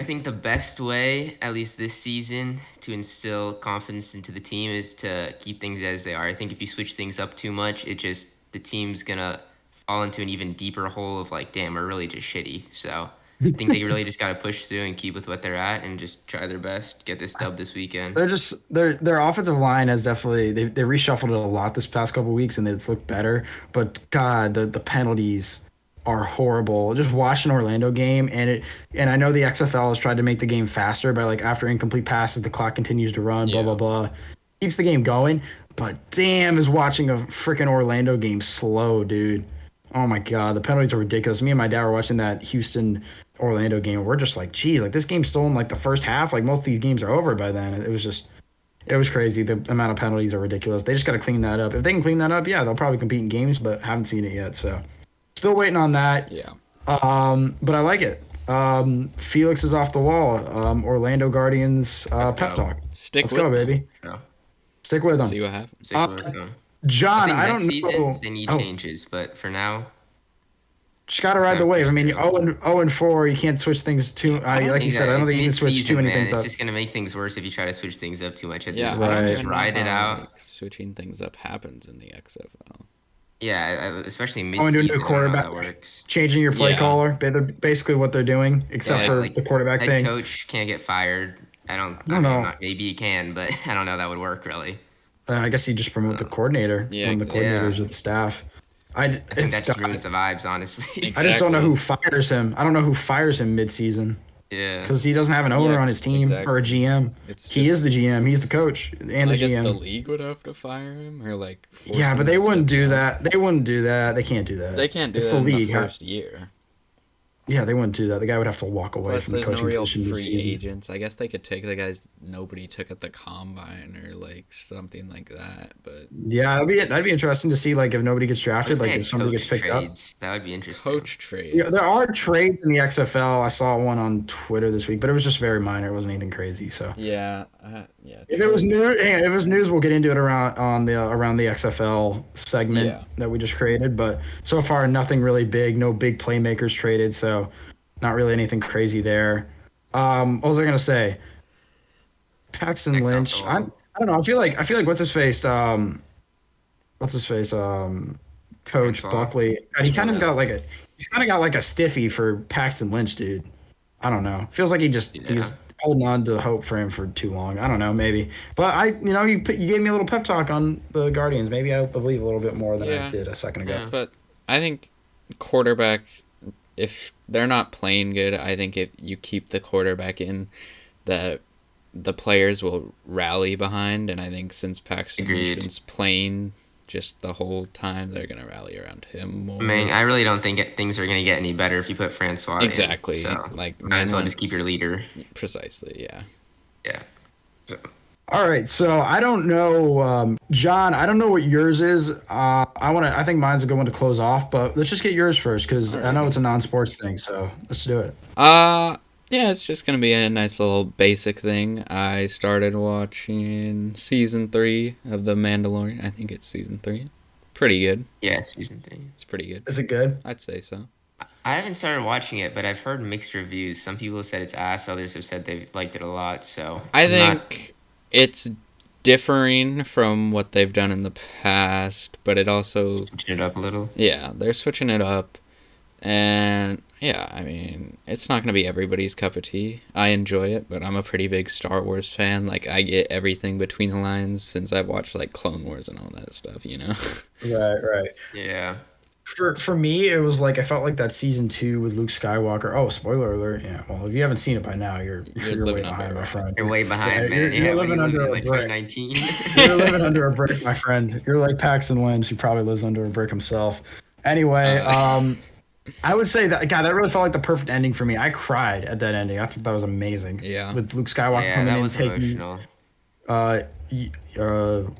I think the best way, at least this season, to instill confidence into the team is to keep things as they are. I think if you switch things up too much, the team's gonna fall into an even deeper hole of like, damn, we're really just shitty. So I think they really just gotta push through and keep with what they're at and just try their best, get this dub this weekend. They're just their offensive line has definitely they reshuffled it a lot this past couple weeks and it's looked better. But God, the penalties are horrible. Just watch an Orlando game and I know the XFL has tried to make the game faster by like after incomplete passes the clock continues to run, blah Yeah. blah blah. Keeps the game going, but damn is watching a freaking Orlando game slow, dude. Oh my God, the penalties are ridiculous. Me and my dad were watching that Houston Orlando game. We're just like, geez, like this game's still in like the first half. Like most of these games are over by then. It was crazy. The amount of penalties are ridiculous. They just got to clean that up. If they can clean that up, yeah, they'll probably compete in games, but haven't seen it yet. So still waiting on that. Yeah. But I like it. Felix is off the wall. Orlando Guardians Let's pep go. talk. Stick Let's with go, them. baby. Yeah. Stick with them. See what happens. Stick with them. John, I I think don't next know. season they need Oh, changes, but for now, just gotta ride the wave. I mean, push 0-4, you can't switch things too. Like you said, I don't think you can switch too many things It's up. just gonna make things worse if you try to switch things up too much at Yeah, this I point. don't Right. Just even ride know it how, out. like, switching things up happens in the XFL. Yeah, especially Going mid-season. to a new I don't know how quarterback, that works. changing your play Yeah. caller. They're basically what they're doing, except Yeah, for like, the quarterback head thing. coach can't get fired. I No, mean, no. maybe he can, but I don't know that would work really. I guess he just promote the coordinator, Yeah, one of the exactly. coordinators Yeah. of the staff. I think It's that just ruins the vibes, honestly. I just don't know who Exactly. fires him. I don't know who fires him mid-season Yeah. because he doesn't have an owner Yeah, on his team or a exactly. GM. It's He is just, the GM. He's the coach and the I guess the GM. league would have to fire him or like force Yeah, but him they to wouldn't step do down. that. They wouldn't do that. They can't do They that. can't do It's that the in the league. first year. Yeah, they wouldn't do that. The guy would have to walk away Plus, from the there's no coaching real position free mid-season. agents. I guess they could take the guys nobody took at the combine or like something like that. But Yeah, that'd be interesting to see like if nobody gets What drafted, if they like if had somebody gets coach picked up. trades? That would be interesting. coach Yeah, there trades. are trades in the XFL. I saw one on Twitter this week, but it was just very minor. It wasn't anything crazy. So Yeah, if it was trades. news, if it was news, we'll get into it around the XFL segment Yeah, that we just created. But so far, nothing really big. No big playmakers traded. So not really anything crazy there. What was I gonna say? Paxton Lynch. XFL. I don't know. I feel like what's his face? Coach Francois. Buckley. God, yeah, he's kind of got like a stiffy for Paxton Lynch, dude. I don't know. Feels like Yeah. he's holding on to hope for him for too long. I don't know, maybe. But you gave me a little pep talk on the Guardians. Maybe I believe a little bit more than I yeah. did a second ago. Yeah. But I think quarterback, if they're not playing good, I think if you keep the quarterback in, that the players will rally behind. And I think since Paxton Agreed. Lynch's playing just the whole time, they're gonna rally around him I mean, more. I really don't think things are going to get any better if you put Francois in. Exactly, So like might as well man, just keep your leader. precisely. Yeah. Yeah. So, All right, so I don't know, John. I don't know what yours is. I think mine's a good one to close off, but let's just get yours first because I know Alrighty. it's a non-sports thing. So let's do it. Yeah, it's just gonna be a nice little basic thing. I started watching season 3 of The Mandalorian. I think it's season 3. Pretty good. yeah, season 3. It's pretty good. Is it good? I'd say so. I haven't started watching it, but I've heard mixed reviews. Some people have said it's ass, others have said they liked it a lot. So I I'm not. think it's differing from what they've done in the past, but it also, Switching it up a little. yeah, they're switching it up. And yeah, I mean, it's not going to be everybody's cup of tea. I enjoy it, but I'm a pretty big Star Wars fan. Like, I get everything between the lines since I've watched, like, Clone Wars and all that stuff, you know? Right, right. Yeah. For me, it was like I felt like that season 2 with Luke Skywalker. Oh, spoiler alert! Yeah, well, if you haven't seen it by now, you're You're you're way living under behind, a my rock. friend. You're way Yeah, behind, you're man. you're Yeah, what are living you living under in a like brick. 2019? You're living under a brick, my friend. You're like Paxton Lynch, who probably lives under a brick himself. Anyway, Uh, I would say that God, that really felt like the perfect ending for me. I cried at that ending. I thought that was amazing. yeah. With Luke Skywalker Yeah, coming that in, was taking emotional.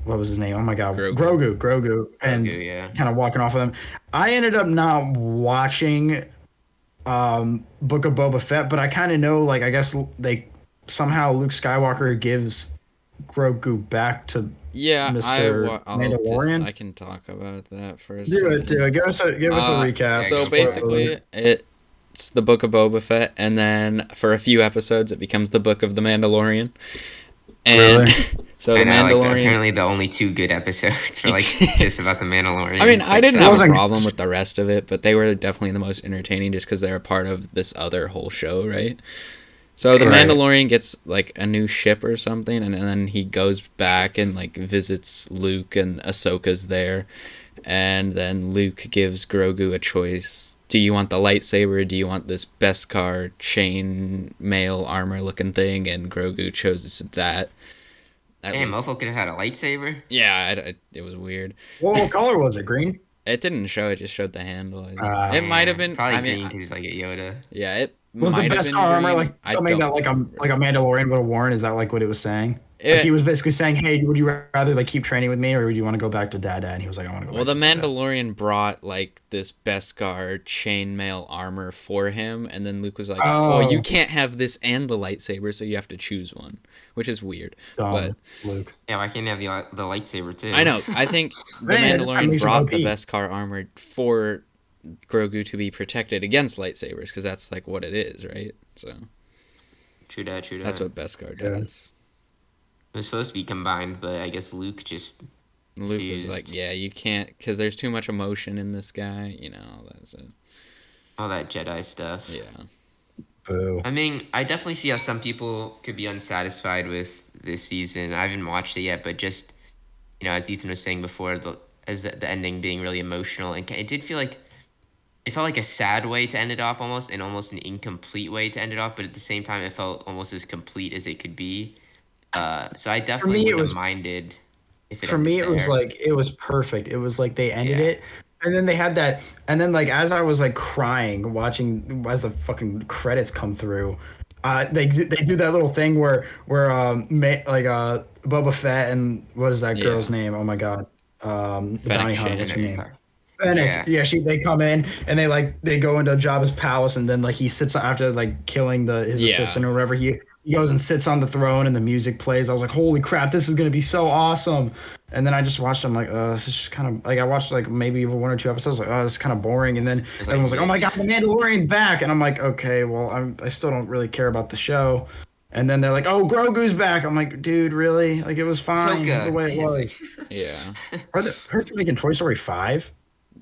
what was his name? Oh my God, Grogu. Grogu, and Grogu, yeah. kind of walking off of them. I ended up not watching Book of Boba Fett, but I kind of know, like, I guess they somehow Luke Skywalker gives Grogu back to Yeah, Mr. I Mandalorian. can talk about that for a Do it, second. do it. Give us a recap. Yeah, So go for it. Spoiler basically, alert. it's the Book of Boba Fett, and then for a few episodes, it becomes the Book of the Mandalorian. And Really? so I the know, like Mandalorian. apparently the only two good episodes for like just about the Mandalorian. I mean, It's I like didn't It have a wasn't- problem with the rest of it, but they were definitely the most entertaining just because they were part of this other whole show, right? So the Right. Mandalorian gets like a new ship or something, and then he goes back and like visits Luke, and Ahsoka's there, and then Luke gives Grogu a choice. Do you want the lightsaber? Or do you want this Beskar chain mail armor looking thing? And Grogu chose that. At Damn, least, mofo could have had a lightsaber. yeah, it was weird. What color was it? Green? It didn't show. It just showed the handle. I think. It Uh, might have been. Probably I mean, green because he's like a Yoda. yeah, it was the might have best been car armor green. like I something that don't remember. like a Mandalorian would have worn? Is that like what it was saying? Like he It, was basically saying, "Hey, would you rather like keep training with me, or would you want to go back to Dada?" And he was like, "I want to go well, back the to Dada." Mandalorian brought like this Beskar chainmail armor for him, and then Luke was like, "Oh, you Oh, can't have this and the lightsaber, so you have to choose one," which is weird. But dumb Luke. Yeah, why can't he have the lightsaber too? I know. I think the Man, that Mandalorian makes him brought the OP. Beskar armor for Grogu to be protected against lightsabers, because that's like what it is, right? So True that. True that. that's what Beskar Yeah. does. It was supposed to be combined, but I guess Luke just Luke was fused. like, "Yeah, you can't, because there's too much emotion in this guy." You know, that's it. All that Jedi stuff. Yeah. Boo. I mean, I definitely see how some people could be unsatisfied with this season. I haven't watched it yet, but just as Ethan was saying before, the ending being really emotional, and it did feel like it felt like a sad way to end it off almost, and almost an incomplete way to end it off, but at the same time, it felt almost as complete as it could be. So I For definitely me, it wouldn't have was minded if it for ended me it was there. like it was perfect. It was like they ended Yeah. it, and then they had that, and then like as I was like crying watching as the fucking credits come through, they do that little thing where Boba Fett and what is that girl's Yeah. name? Oh my god, the Fennec bounty hunter. I What's know her what you're name? talking. Fennec. Yeah. Yeah, they come in and they go into Jabba's palace, and then like he sits after like killing his Yeah. assistant or whatever. He goes and sits on the throne, and the music plays. I was like, holy crap, this is gonna be so awesome. And then I just watched. I'm like, this is just kind of like I watched like maybe one or two episodes. Like, this is kind of boring. And then It's like everyone's like, oh my mid. god, the Mandalorian's back, and I'm like, okay, well, I still don't really care about the show. And then they're like, oh, Grogu's back. I'm like, dude, really? Like it was fine the Ahsoka. way it It's like, was. Yeah. Heard they're making Toy Story 5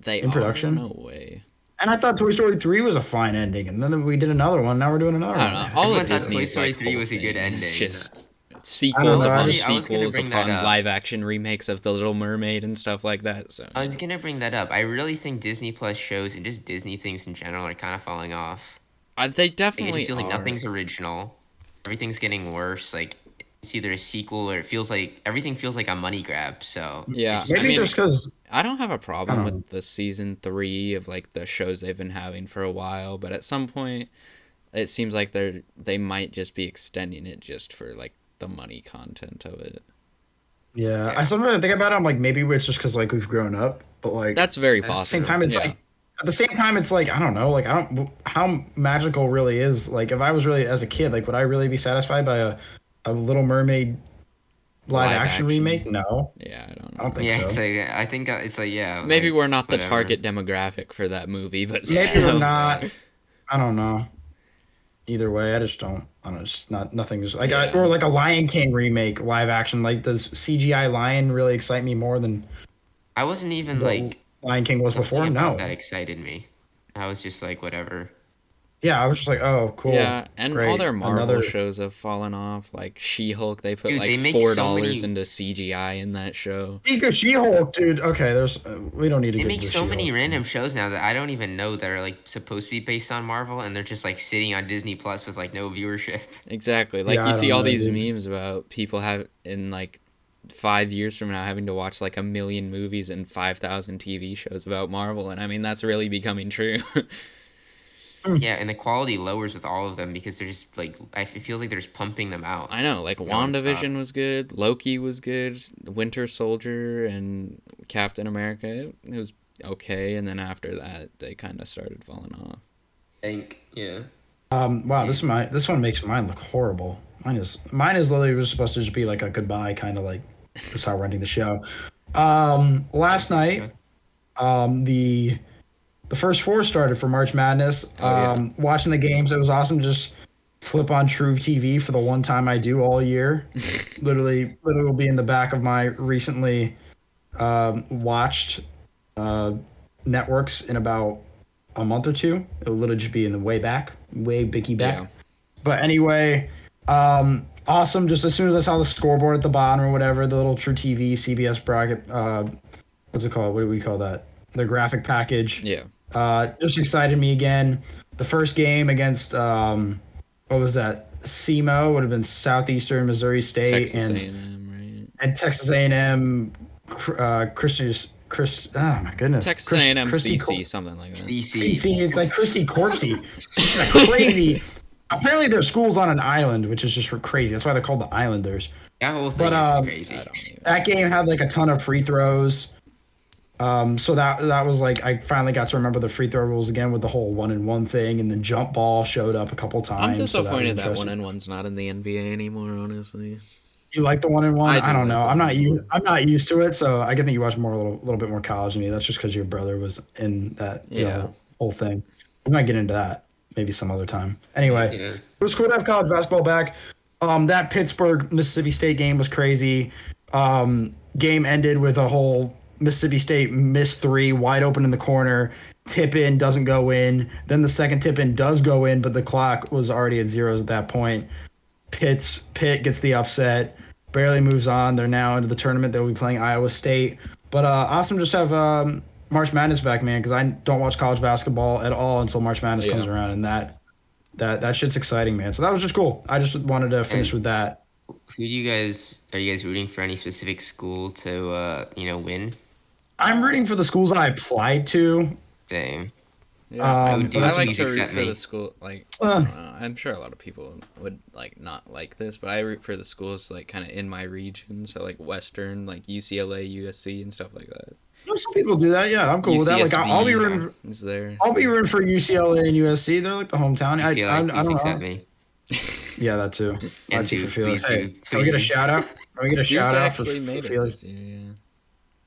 They in are? production. No way. And I thought Toy Story 3 was a fine ending, and then we did another one. Now we're doing another I don't one. know. All of everyone thought Toy Disney's Story like 3 whole was a good thing is ending. just I don't sequels know. upon I Was gonna sequels bring that upon up. live action remakes of The Little Mermaid and stuff like that. So I was gonna bring that up. I really think Disney Plus shows and just Disney things in general are kind of falling off. they Like it definitely just feels like are. nothing's original. Everything's getting worse. Like it's either a sequel or it feels like everything feels like a money grab. So Yeah, maybe I mean, just because I don't have a I problem don't with know. the season 3 of like the shows they've been having for a while, but at some point, it seems like they might just be extending it just for like the money content of it. Yeah, I yeah, sometimes think about it. I'm like, maybe it's just because like we've grown up, but like That's very that's at the same true. time, it's Yeah, like at the same time, it's like I don't know, like I don't how magical really is. Like if I was really as a kid, like would I really be satisfied by a Little Mermaid live live action remake? action. No, Yeah, I don't I don't know. think Yeah, so. it's like I think it's like yeah, Maybe like we're not the whatever. target demographic for that movie, but Maybe we're still. not. I don't know. Either way, I just don't. I don't know. It's not nothing's like Yeah. or like a Lion King remake live action. Like does CGI lion really excite me more than I wasn't even what like Lion King was nothing before? about that No. excited me. I was just like whatever. Yeah, I was just like, oh, cool, Yeah, and all great, their Marvel another. shows have fallen off. Like She-Hulk, they put Dude, like they make so $4 many into CGI in that show. Speaking of She-Hulk, dude. Okay, there's we don't need to they get make into so many She-Hulk. random shows now that I don't even know that are like supposed to be based on Marvel and they're just like sitting on Disney Plus with like no viewership. Exactly. Like Yeah, you I see don't all know, these dude. memes about people have in like 5 years from now having to watch like 1 million movies and 5,000 TV shows about Marvel, and I mean that's really becoming true. Yeah, and the quality lowers with all of them because they're just like it feels like they're just pumping them out I know, like nonstop. WandaVision was good, Loki was good, Winter Soldier and Captain America, it was okay, and then after that they kind of started falling off. Think, yeah. Wow, Yeah. this one makes mine look horrible. Mine is literally was supposed to just be like a goodbye, kind of like this is how we're ending the show. Last night, Okay. The first four started for March Madness. Oh yeah. Watching the games, it was awesome to just flip on True TV for the one time I do all year. Literally will be in the back of my recently watched uh, networks in about a month or two. It'll literally just be in the way bicky Yeah. back. But anyway, awesome. Just as soon as I saw the scoreboard at the bottom or whatever, the little True TV CBS bracket, what's it called? What do we call that? The graphic package. Yeah. Just excited me again. The first game against what was that? SEMO would have been Southeastern Missouri State Texas and A&M, right? Texas A&M. Oh my goodness, Texas A&M Christy CC, something like that. CC. See, it's like Christy Corpsey. She's like crazy. Apparently, their school's on an island, which is just crazy. That's why they're called the Islanders. That whole thing But is just crazy. I don't even. that game had like a ton of free throws. So that was like I finally got to remember the free throw rules again with the whole 1-and-1 thing, and then jump ball showed up a couple times. I'm so that was disappointed that interesting. 1-and-1's not in the NBA anymore, honestly. You like the 1-and-1? I do I don't like know. the I'm not used to it, so I can think you watch more a little bit more college than me. That's just because your brother was in that Yeah. whole thing. We might get into that maybe some other time. Anyway, Yeah. it was cool to have college basketball back. That Pittsburgh Mississippi State game was crazy. Game ended with a whole Mississippi State missed three wide open in the corner. Tip in doesn't go in. Then the second tip in does go in, but the clock was already at zeros at that point. Pitt gets the upset. barely moves on. They're now into the tournament. They'll be playing Iowa State. But awesome just to have March Madness back, man, because I don't watch college basketball at all until March Madness comes around, and that shit's exciting, man. So that was just cool. I just wanted to finish with that. Are you guys rooting for any specific school to win? I'm rooting for the schools I applied to. Same. Yeah, I like to root except for me. the school. Like, I don't know, I'm sure a lot of people would like not like this, but I root for the schools like kind of in my region, so like Western, like UCLA, USC, and stuff like that. Some people do that. Yeah, I'm cool with that. Like, I'll be rooting. Is there? I'll be rooting for UCLA and USC. They're like the hometown. UCLA, I don't accept know. me. Yeah, that too. And That too Duke, for Felix. please Hey, do, can we get a please. shout out? Can we get a shout out for actually made it Felix? this year. Yeah.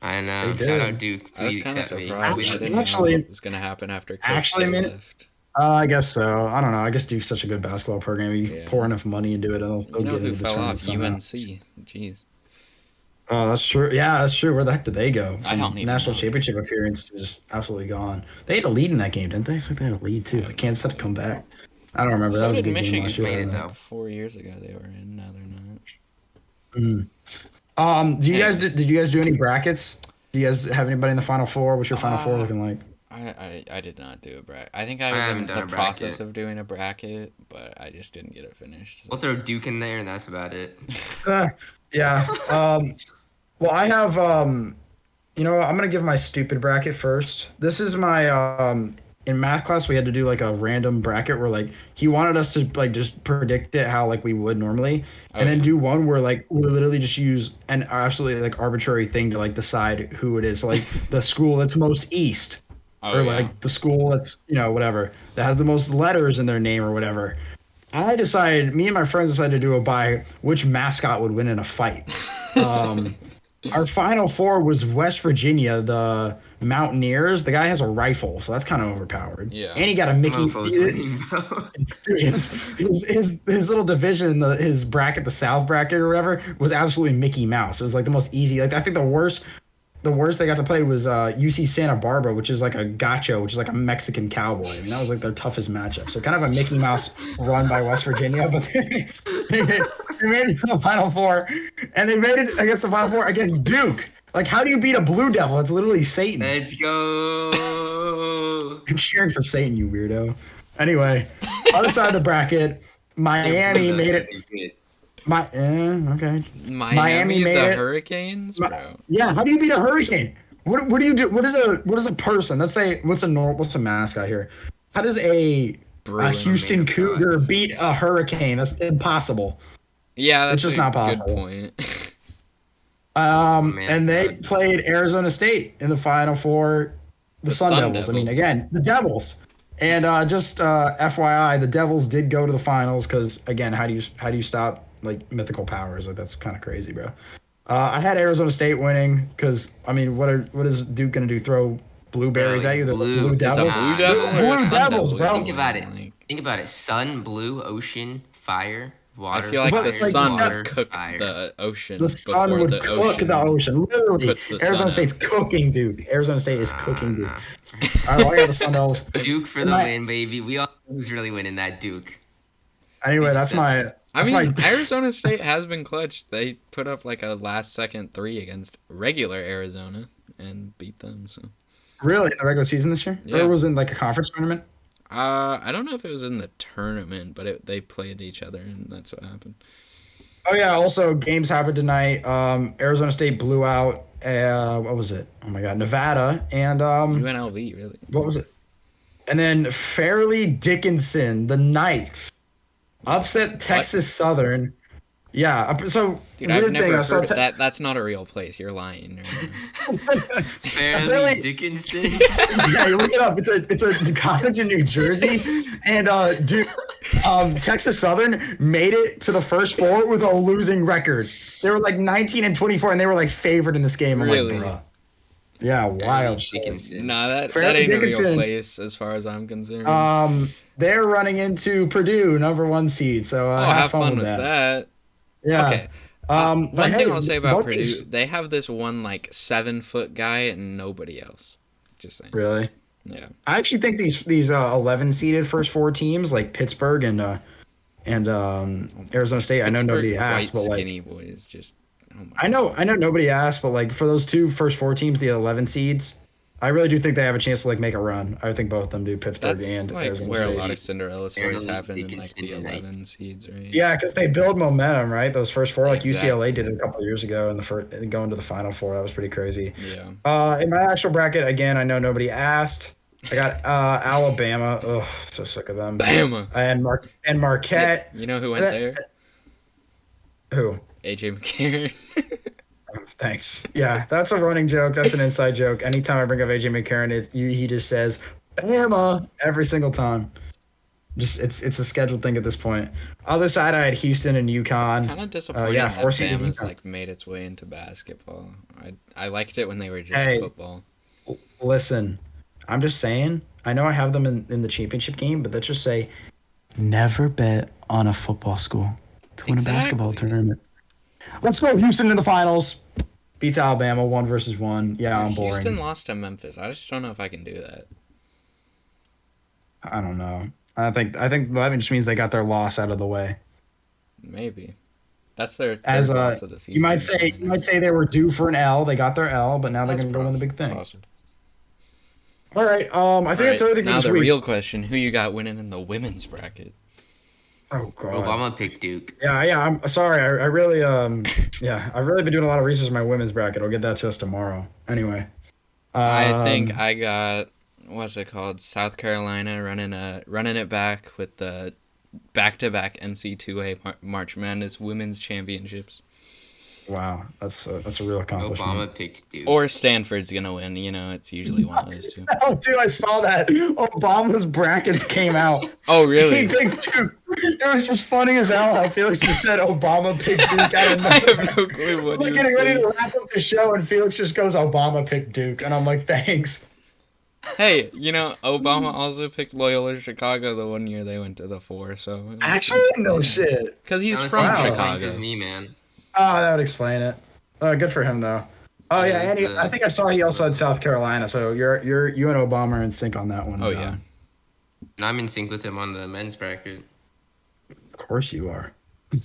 I know. They Shout did. out Duke. I was Please kind of accept me. surprised. I didn't Actually- know what was going to happen after Coach actually, K man, left. I guess so. I don't know. I guess Duke's such a good basketball program. You Yeah. pour enough money into it, and they'll You know get who into the fell tournament off? somehow. UNC. Jeez. Oh, that's true. Yeah, that's true. Where the heck did they go? I don't even National know. championship appearance is just absolutely gone. They had a lead in that game, didn't they? I think they had a lead too. Kansas had to come back. I don't remember. That So was a did good game Michigan. last year. made it, I don't though. 4 years ago they were in. Now they're not. know. Do you guys Anyways. did you guys do any brackets? Do you guys have anybody in the Final Four? What's your Final Four looking like? I did not do a bracket. I think I was haven't in done the a process bracket. of doing a bracket, but I just didn't get it finished. We'll throw Duke in there, and that's about it. Yeah. Well, I have. I'm gonna give my stupid bracket first. This is my. In math class, we had to do like a random bracket where like he wanted us to like just predict it how like we would normally, and then do one where like we literally just use an absolutely like arbitrary thing to like decide who it is. So, like the school that's most east, or like the school that's whatever that has the most letters in their name or whatever. Me and my friends decided to do it by which mascot would win in a fight. Our Final Four was West Virginia, the Mountaineers. The guy has a rifle, so that's kind of overpowered. Yeah. And he got a Mickey. Mofos. His little division, his bracket, the South bracket or whatever, was absolutely Mickey Mouse. It was like the most easy. Like I think the worst they got to play was UC Santa Barbara, which is like a gacho, which is like a Mexican cowboy. I mean, that was like their toughest matchup. So kind of a Mickey Mouse run by West Virginia, but they made it to the Final Four, and they made it against the Final Four against Duke. Like, how do you beat a Blue Devil? It's literally Satan. Let's go. I'm cheering for Satan, you weirdo. Anyway, other side of the bracket, Miami made it. Okay. Miami made the it. Hurricanes, bro. Yeah, how do you beat a hurricane? What do you do? What is a person? Let's say what's a mascot here? How does a Houston made of Cougar gods. beat a hurricane? That's impossible. Yeah, that's It's just a not good possible. point. And they played Arizona State in the Final Four. The Sun Devils. I mean, again, the Devils. And just FYI, the Devils did go to the finals because, again, how do you stop like mythical powers? Like that's kind of crazy, bro. I had Arizona State winning because I mean, what is Duke gonna do? Throw blueberries Bro, at you? The blue- Blue It's a Devils. Blue Devil or a Blue Sun Devils, Devil? bro. Think about it. Like, Think about it. Sun, blue, ocean, fire, water. I feel like But, the like, sun water, would cook fire. the ocean. The sun before would the cook the ocean. Literally, puts the sun Arizona out. State's cooking Duke. Arizona State is cooking Duke. Nah. All right, well, I got the Sun Devils. Duke for the win, baby. We all know who's really winning that Duke. Anyway, that's my. I That's mean, my, Arizona State has been clutch. They put up like a last-second 3 against regular Arizona and beat them. So really in the regular season this year, Yeah. or was it in like a conference tournament? I don't know if it was in the tournament, but they played each other, and that's what happened. Oh yeah. Also, games happened tonight. Arizona State blew out. What was it? Oh my God, Nevada and UNLV, really. what was it? And then Fairleigh Dickinson, the Knights, upset Texas Southern. Yeah. So Dude, I've weird never thing. I heard saw of that. That's not a real place. You're lying. Fairleigh Really? Dickinson. Yeah, you look it up. It's a college in New Jersey, and Texas Southern made it to the first four with a losing record. They were like 19-24, and they were like favored in this game. I'm Really? like, bruh. Yeah, wild. shit. Dickinson. Nah, that Fairleigh ain't a real Dickinson. place as far as I'm concerned. They're running into Purdue, number 1 seed. So have fun with with that. Yeah. Okay. But One hey, thing I'll say about both Purdue, these- they have this one like 7-foot guy and nobody else. Just saying. Really? Yeah. I actually think these 11 seeded first 4 teams like Pittsburgh and and Arizona State. I know nobody Pittsburgh asked, but white like skinny boys just. Oh my I know nobody asked, but like for those two first four teams, the 11 seeds, I really do think they have a chance to like make a run. I think both of them do, Pittsburgh That's and like Arizona where a State. lot of Cinderella stories Barely happen they in can like the send the 11 seeds, right? Yeah, because they build momentum, right? Those first four, like UCLA did Exactly. it a couple of years ago in the first going to the Final Four. That was pretty crazy. Yeah. In my actual bracket, again, I know nobody asked. I got Alabama. Ugh, so sick of them. Bama. And Marquette. You know who went there? Who? AJ McCarron. Thanks. Yeah, that's a running joke. That's an inside joke. Anytime I bring up AJ McCarron, he just says Bama every single time. Just it's a scheduled thing at this point. Other side, I had Houston and UConn. Kind of disappointing yeah, that forcing Bama's UConn. like made its way into basketball. I liked it when they were just Hey. football. Listen, I'm just saying. I know I have them in the championship game, but let's just say, never bet on a football school to win a basketball tournament. Let's go Houston in the finals. Beats Alabama 1-1. Yeah, I'm boring. Houston lost to Memphis. I just don't know if I can do that. I don't know. I think that just means they got their loss out of the way. Maybe. That's their As loss of the season. you might say they were due for an L. They got their L, but now they're That's gonna go win the big thing. possible. All right. I think that's everything for Now this the week. real question: who you got winning in the women's bracket? Oh god. Obama picked Duke. Yeah. I'm sorry. I really yeah. I've really been doing a lot of research on my women's bracket. I'll get that to us tomorrow. Anyway. I think I got what's it called? South Carolina running it back with the back-to-back NC2A March Madness Women's Championships. Wow, that's a real accomplishment. Obama picked Duke. Or Stanford's gonna win. You know, it's usually one of those two. Oh, dude, I saw that. Obama's brackets came out. Oh, really? He picked Duke. It was just funny as hell how Felix just said Obama picked Duke out of I nowhere. have no clue what We're he getting was ready saying. to wrap up the show, and Felix just goes, Obama picked Duke. And I'm like, thanks. Hey, you know, Obama also picked Loyola Chicago the one year they went to the 4. So Actually, no shit. because he's Honestly, from Wow. same Chicago. as me, man. Oh, that would explain it. Good for him, though. Oh, yeah, There's and the- I think I saw he also had South Carolina, so you and Obama are in sync on that one. Oh yeah. And I'm in sync with him on the men's bracket. Of course you are. So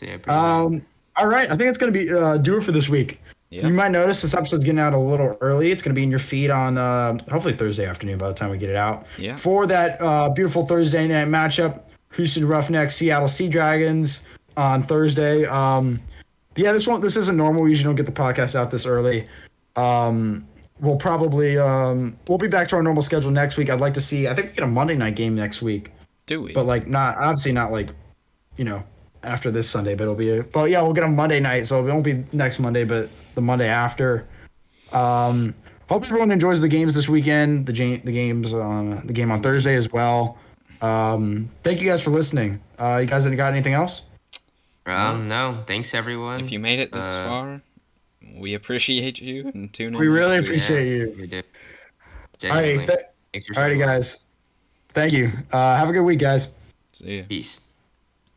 yeah, pretty good. All right, I think it's going to be do it for this week. Yeah. You might notice this episode's getting out a little early. It's going to be in your feed on hopefully Thursday afternoon by the time we get it out. Yeah. For that beautiful Thursday night matchup, Houston Roughnecks, Seattle Sea Dragons on Thursday. Yeah, this isn't normal. We usually don't get the podcast out this early. We'll probably we'll be back to our normal schedule next week. I'd like to see. I think we get a Monday night game next week, Do we? but like not like after this Sunday. But but yeah, we'll get a Monday night, so it won't be next Monday, but the Monday after. Hope everyone enjoys the games this weekend. The game on Thursday as well. Thank you guys for listening. You guys got anything else? No, thanks everyone. If you made it this far, we appreciate you and tune in. We really next week. appreciate you. You did. All right, Genuinely. Thanks for alrighty, showing up. guys. Thank you. Have a good week, guys. See ya. Peace.